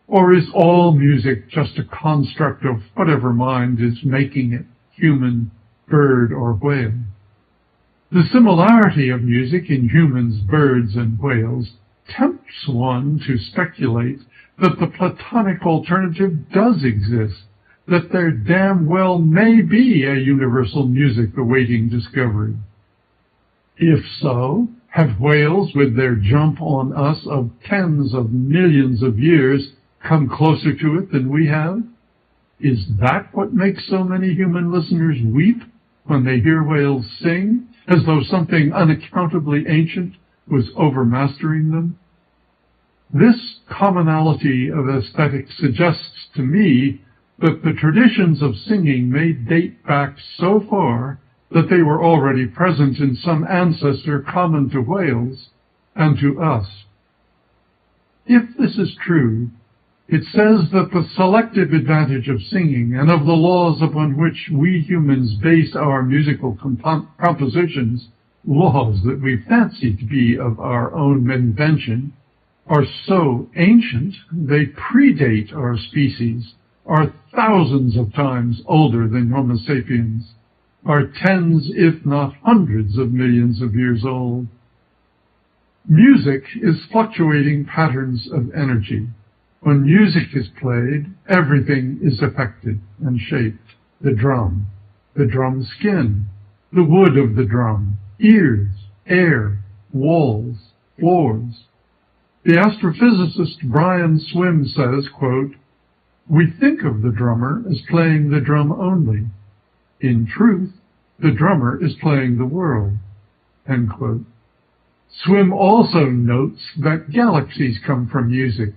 Or is all music just a construct of whatever mind is making it, human, bird, or whale? The similarity of music in humans, birds, and whales tempts one to speculate that the Platonic alternative does exist, that there damn well may be a universal music awaiting discovery. If so, have whales, with their jump on us of tens of millions of years, come closer to it than we have? Is that what makes so many human listeners weep when they hear whales sing, as though something unaccountably ancient was overmastering them? This commonality of aesthetic suggests to me that the traditions of singing may date back so far that they were already present in some ancestor common to whales and to us. If this is true, it says that the selective advantage of singing and of the laws upon which we humans base our musical compositions, laws that we fancy to be of our own invention, are so ancient they predate our species, are thousands of times older than Homo sapiens, are tens, if not hundreds of millions of years old. Music is fluctuating patterns of energy. When music is played, everything is affected and shaped. The drum skin, the wood of the drum, ears, air, walls, floors. The astrophysicist Brian Swimme says, quote, "We think of the drummer as playing the drum only. In truth, the drummer is playing the world." End quote. Swimme also notes that galaxies come from music,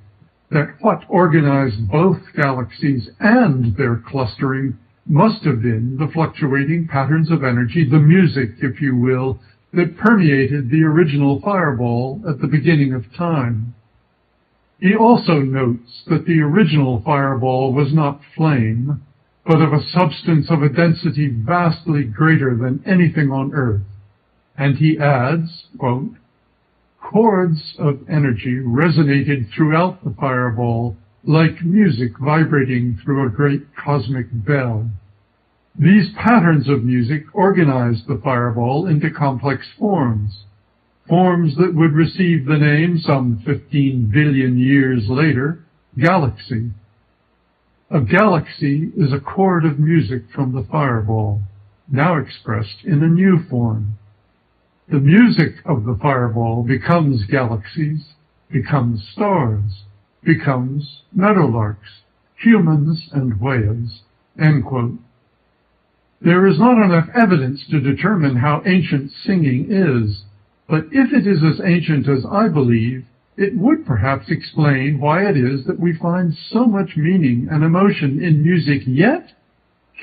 that what organized both galaxies and their clustering must have been the fluctuating patterns of energy, the music, if you will, that permeated the original fireball at the beginning of time. He also notes that the original fireball was not flame, but of a substance of a density vastly greater than anything on Earth. And he adds, quote, "Chords of energy resonated throughout the fireball like music vibrating through a great cosmic bell. These patterns of music organized the fireball into complex forms, forms that would receive the name some 15 billion years later, galaxy. A galaxy is a chord of music from the fireball, now expressed in a new form. The music of the fireball becomes galaxies, becomes stars, becomes meadowlarks, humans, and whales." End quote. There is not enough evidence to determine how ancient singing is, but if it is as ancient as I believe, it would perhaps explain why it is that we find so much meaning and emotion in music, yet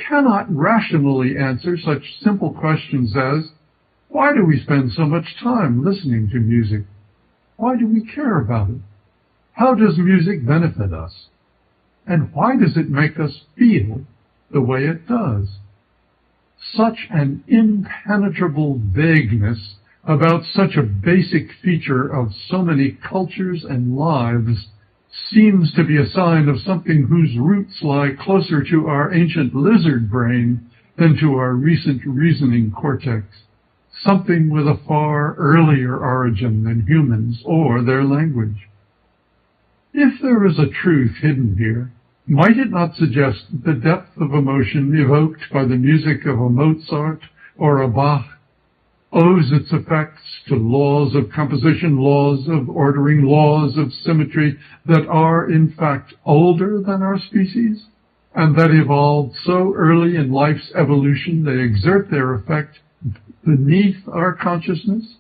cannot rationally answer such simple questions as, why do we spend so much time listening to music? Why do we care about it? How does music benefit us? And why does it make us feel the way it does? Such an impenetrable vagueness about such a basic feature of so many cultures and lives seems to be a sign of something whose roots lie closer to our ancient lizard brain than to our recent reasoning cortex, something with a far earlier origin than humans or their language. If there is a truth hidden here, might it not suggest the depth of emotion evoked by the music of a Mozart or a Bach owes its effects to laws of composition, laws of ordering, laws of symmetry that are, in fact, older than our species, and that evolved so early in life's evolution they exert their effect beneath our consciousness?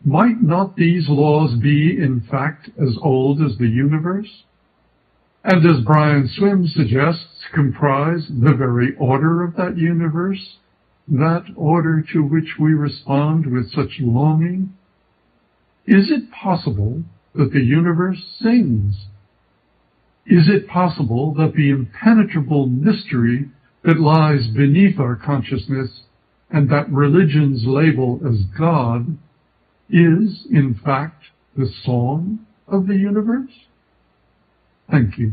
Might not these laws be, in fact, as old as the universe? And as Brian Swimme suggests, comprise the very order of that universe, that order to which we respond with such longing? Is it possible that the universe sings? Is it possible that the impenetrable mystery that lies beneath our consciousness and that religions label as God is, in fact, the song of the universe? Thank you.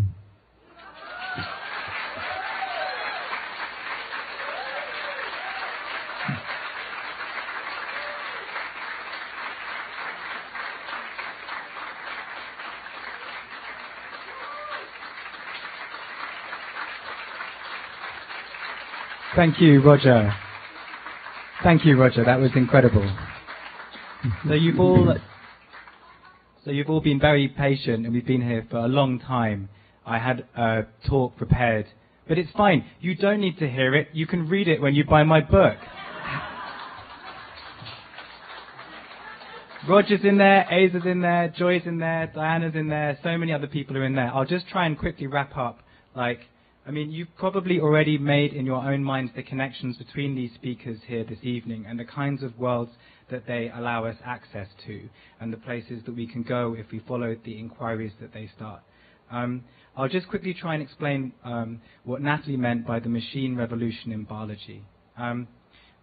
Thank you, Roger. Thank you, Roger. That was incredible. So you've all been very patient, and we've been here for a long time. I had a talk prepared, but it's fine. You don't need to hear it. You can read it when you buy my book. Roger's in there, Aza's in there, Joy's in there, Diana's in there, so many other people are in there. I'll just try and quickly wrap up, like, I mean, you've probably already made in your own minds the connections between these speakers here this evening and the kinds of worlds that they allow us access to and the places that we can go if we follow the inquiries that they start. I'll just quickly try and explain what Natalie meant by the machine revolution in biology. I'm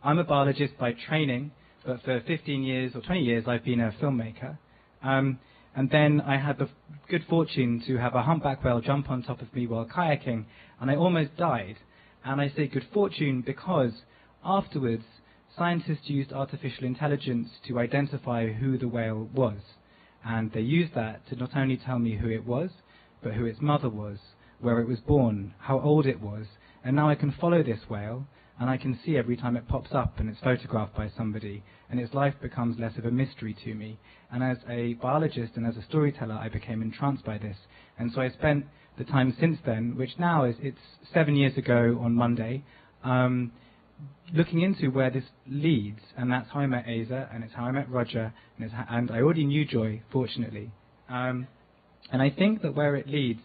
a biologist by training, but for 15 years or 20 years I've been a filmmaker. And then I had the good fortune to have a humpback whale jump on top of me while kayaking, and I almost died. And I say good fortune because afterwards scientists used artificial intelligence to identify who the whale was. And they used that to not only tell me who it was, but who its mother was, where it was born, how old it was. And now I can follow this whale, and I can see every time it pops up and it's photographed by somebody, and its life becomes less of a mystery to me. And as a biologist and as a storyteller, I became entranced by this. And so I spent the time since then, which now it's 7 years ago on Monday, looking into where this leads. And that's how I met Asa, and it's how I met Roger, and I already knew Joy, fortunately. And I think that where it leads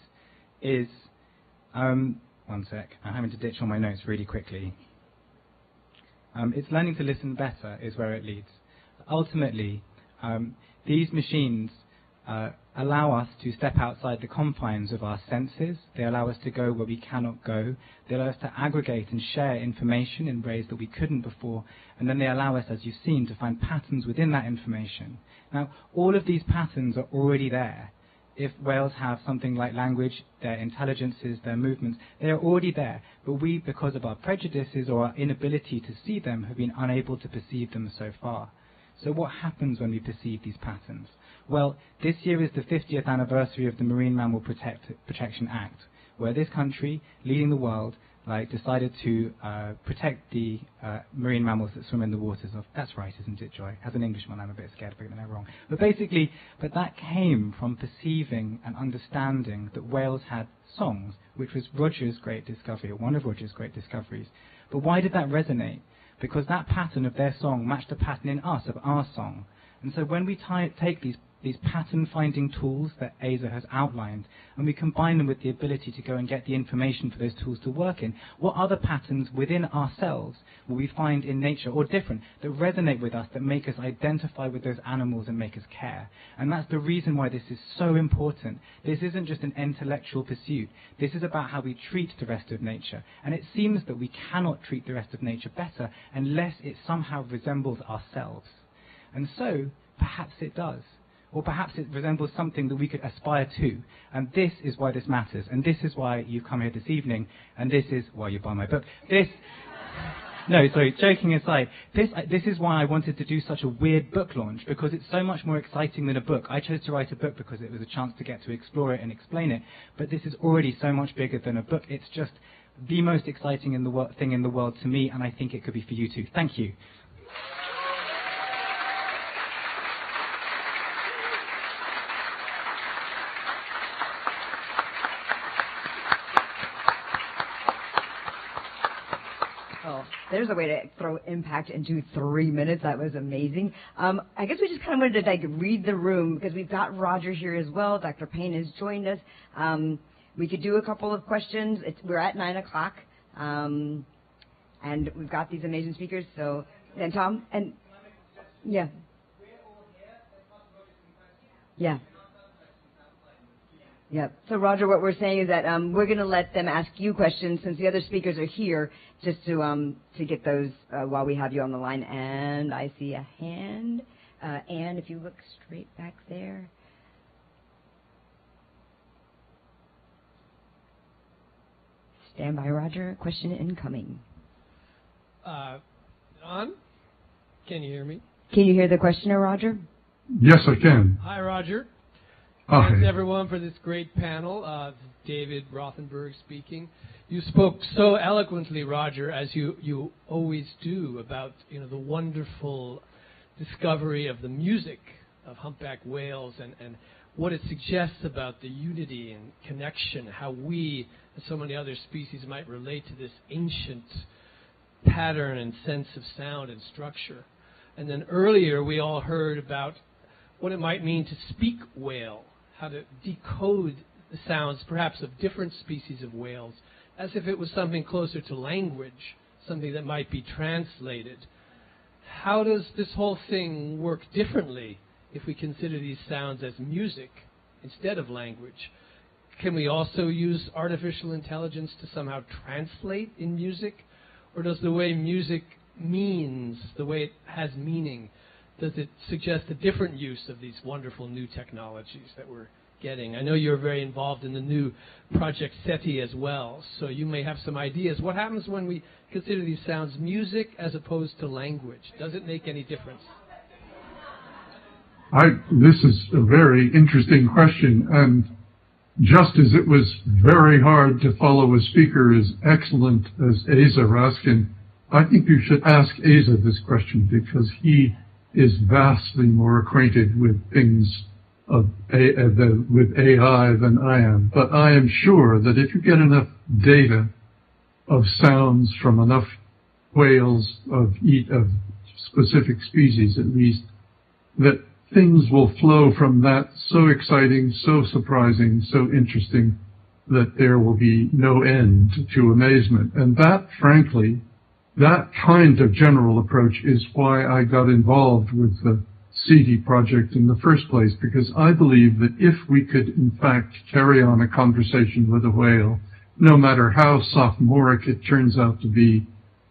is, one sec, I'm having to ditch all my notes really quickly. It's learning to listen better is where it leads. Ultimately, these machines allow us to step outside the confines of our senses. They allow us to go where we cannot go. They allow us to aggregate and share information in ways that we couldn't before. And then they allow us, as you've seen, to find patterns within that information. Now, all of these patterns are already there. If whales have something like language, their intelligences, their movements, they are already there. But we, because of our prejudices or our inability to see them, have been unable to perceive them so far. So what happens when we perceive these patterns? Well, this year is the 50th anniversary of the Marine Mammal Protection Act, where this country, leading the world, decided to protect the marine mammals that swim in the waters of... That's right, isn't it, Joy? As an Englishman, I'm a bit scared of getting that wrong. But basically, that came from perceiving and understanding that whales had songs, which was Roger's great discovery, or one of Roger's great discoveries. But why did that resonate? Because that pattern of their song matched a pattern in us of our song. And so when we take these pattern-finding tools that Asa has outlined, and we combine them with the ability to go and get the information for those tools to work in, what other patterns within ourselves will we find in nature, or different, that resonate with us, that make us identify with those animals and make us care? And that's the reason why this is so important. This isn't just an intellectual pursuit. This is about how we treat the rest of nature. And it seems that we cannot treat the rest of nature better unless it somehow resembles ourselves. And so, perhaps it does. Or perhaps it resembles something that we could aspire to. And this is why this matters. And this is why you've come here this evening. And this is why you buy my book. No, sorry, joking aside, this is why I wanted to do such a weird book launch, because it's so much more exciting than a book. I chose to write a book because it was a chance to get to explore it and explain it. But this is already so much bigger than a book. It's just the most exciting thing in the world to me, and I think it could be for you too. Thank you. There's a way to throw impact into 3 minutes. That was amazing. I guess we just kind of wanted to read the room because we've got Roger here as well. Dr. Payne has joined us. We could do a couple of questions. We're at 9 o'clock, and we've got these amazing speakers. So then Tom and yeah. So Roger, what we're saying is that we're going to let them ask you questions since the other speakers are here, just to get those while we have you on the line. And I see a hand. Anne, if you look straight back there. Stand by, Roger. Question incoming. On? Can you hear me? Can you hear the questioner, Roger? Yes, I can. Hi, Roger. Hi. Thanks, everyone, for this great panel. This is David Rothenberg speaking. You spoke so eloquently, Roger, as you always do, about the wonderful discovery of the music of humpback whales and what it suggests about the unity and connection, how we and so many other species might relate to this ancient pattern and sense of sound and structure. And then earlier we all heard about what it might mean to speak whale, how to decode the sounds perhaps of different species of whales as if it was something closer to language, something that might be translated. How does this whole thing work differently if we consider these sounds as music instead of language? Can we also use artificial intelligence to somehow translate in music? Or does the way music means, the way it has meaning, does it suggest a different use of these wonderful new technologies that we're getting? I know you're very involved in the new Project SETI as well, so you may have some ideas. What happens when we consider these sounds music as opposed to language? Does it make any difference? This is a very interesting question, and just as it was very hard to follow a speaker as excellent as Asa Raskin, I think you should ask Asa this question because he is vastly more acquainted with things with AI than I am. But I am sure that if you get enough data of sounds from enough whales of specific species at least, that things will flow from that so exciting, so surprising, so interesting that there will be no end to amazement. And that, frankly, that kind of general approach is why I got involved with the SETI project in the first place, because I believe that if we could, in fact, carry on a conversation with a whale, no matter how sophomoric it turns out to be,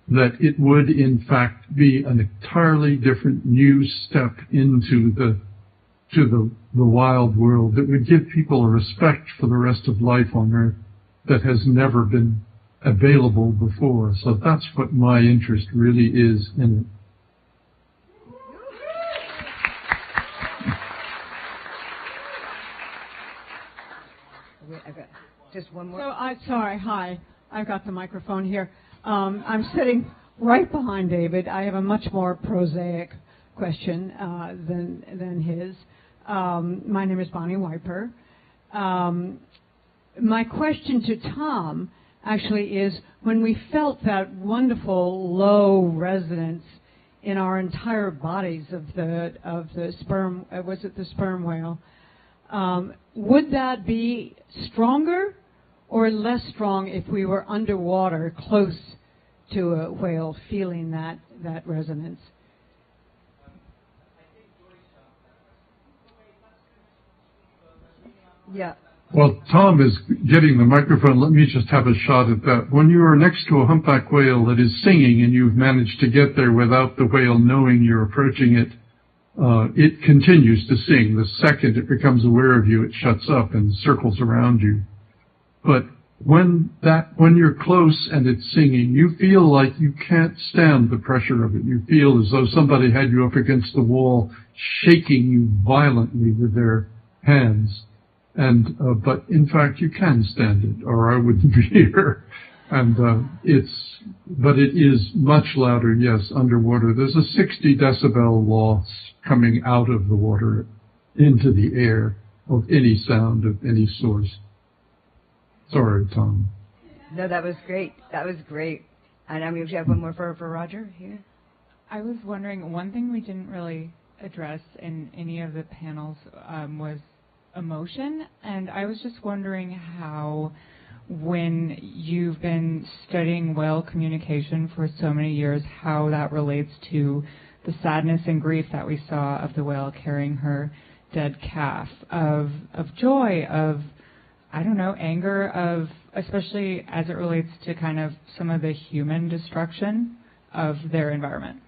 that it would, in fact, be an entirely different new step into the wild world that would give people a respect for the rest of life on Earth that has never been available before. So that's what my interest really is in it. I've got just one more. Sorry, hi. I've got the microphone here. I'm sitting right behind David. I have a much more prosaic question than his. My name is Bonnie Wiper. My question to Tom actually is, when we felt that wonderful low resonance in our entire bodies of the sperm, was it the sperm whale? Would that be stronger or less strong if we were underwater, close to a whale, feeling that resonance? Yeah. Well, Tom is getting the microphone. Let me just have a shot at that. When you are next to a humpback whale that is singing and you've managed to get there without the whale knowing you're approaching it, it continues to sing. The second it becomes aware of you, it shuts up and circles around you. But when you're close and it's singing, you feel like you can't stand the pressure of it. You feel as though somebody had you up against the wall, shaking you violently with their hands. And but in fact, you can stand it, or I wouldn't be here. And but it is much louder, yes, underwater. There's a 60 decibel loss coming out of the water into the air of any sound of any source. Sorry, Tom. No, that was great. That was great. And I mean, we have one more for Roger here. I was wondering, one thing we didn't really address in any of the panels was emotion, and I was just wondering how, when you've been studying whale communication for so many years, how that relates to the sadness and grief that we saw of the whale carrying her dead calf, of joy, of, I don't know, anger, of, especially as it relates to kind of some of the human destruction of their environment.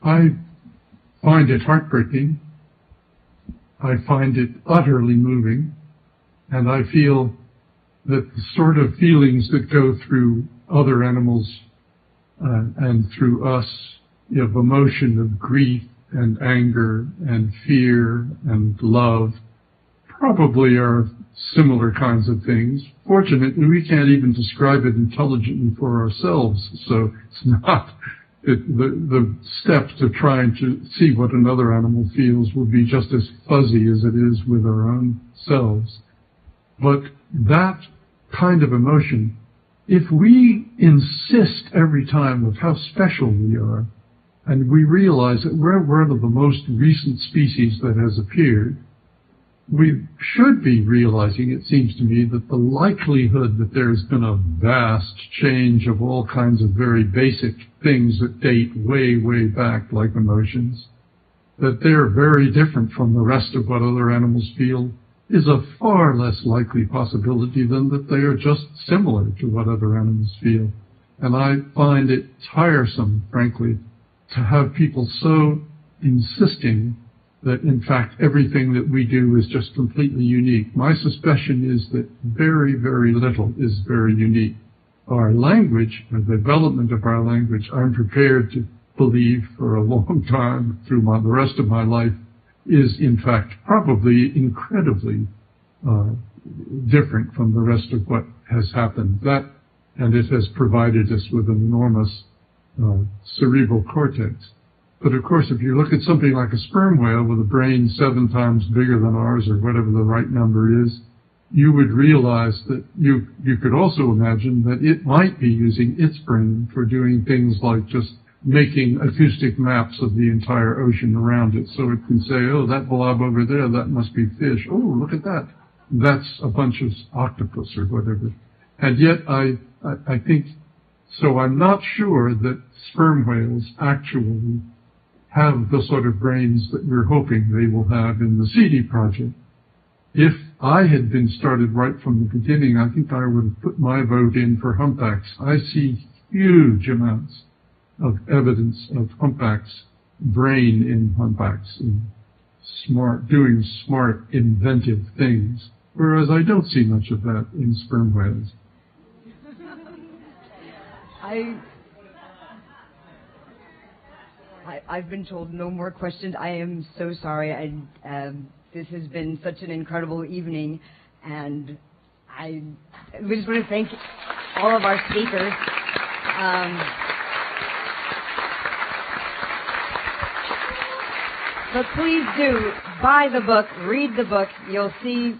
I find it heartbreaking. I find it utterly moving, and I feel that the sort of feelings that go through other animals and through us, of emotion, of grief and anger and fear and love, probably are similar kinds of things. Fortunately, we can't even describe it intelligently for ourselves, so it's not... The steps to trying to see what another animal feels will be just as fuzzy as it is with our own selves. But that kind of emotion, if we insist every time of how special we are, and we realize that we're one of the most recent species that has appeared, we should be realizing, it seems to me, that the likelihood that there's been a vast change of all kinds of very basic things that date way, way back, like emotions, that they're very different from the rest of what other animals feel, is a far less likely possibility than that they are just similar to what other animals feel. And I find it tiresome, frankly, to have people so insisting that, in fact, everything that we do is just completely unique. My suspicion is that very, very little is very unique. Our language, the development of our language, I'm prepared to believe for a long time through the rest of my life, is, in fact, probably incredibly different from the rest of what has happened. That, and it has provided us with an enormous cerebral cortex. But of course, if you look at something like a sperm whale with a brain 7 times bigger than ours, or whatever the right number is, you would realize that you could also imagine that it might be using its brain for doing things like just making acoustic maps of the entire ocean around it, so it can say, oh, that blob over there, that must be fish. Oh, look at that. That's a bunch of octopus or whatever. And yet I think, so I'm not sure that sperm whales actually have the sort of brains that we're hoping they will have in the CD project. If I had been started right from the beginning, I think I would have put my vote in for humpbacks. I see huge amounts of evidence of humpbacks, brain in humpbacks, and doing smart, inventive things, whereas I don't see much of that in sperm whales. I've been told no more questions. I am so sorry. This has been such an incredible evening, and we just want to thank all of our speakers. But please do buy the book, read the book. You'll see,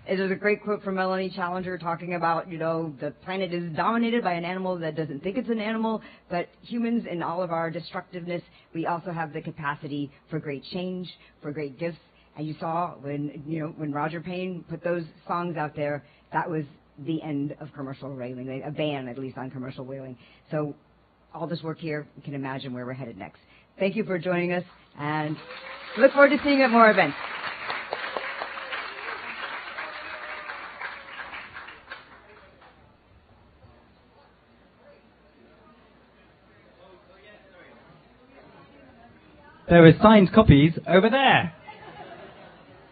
there's a great quote from Melanie Challenger talking about, the planet is dominated by an animal that doesn't think it's an animal, but humans, in all of our destructiveness, we also have the capacity for great change, for great gifts. And you saw when Roger Payne put those songs out there, that was the end of commercial whaling, a ban at least on commercial whaling. So all this work here, you can imagine where we're headed next. Thank you for joining us, and look forward to seeing you at more events. There are signed copies over there.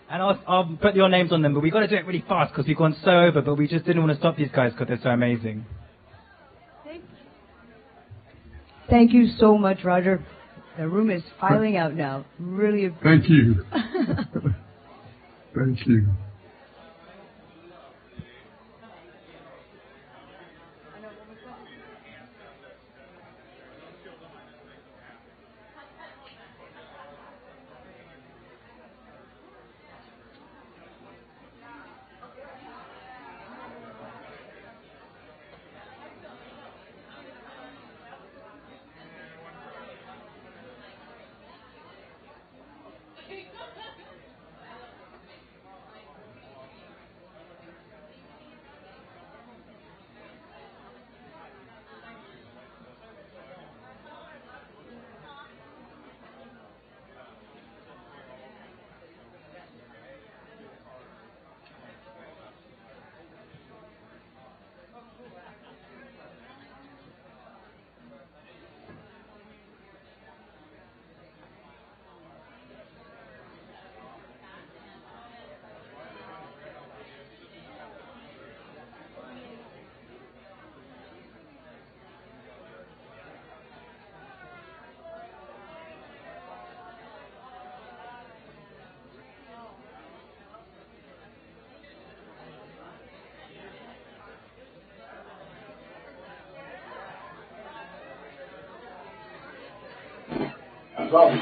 And I'll put your names on them, but we've got to do it really fast because we've gone so over, but we just didn't want to stop these guys because they're so amazing. Thank you so much, Roger. The room is filing out now. Really appreciate it. Thank you. Thank you.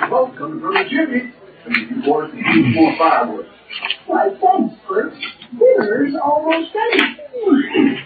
Smoke coming from the chimney. You boys need more firewood. Why, thanks, Bert. Dinner's almost ready.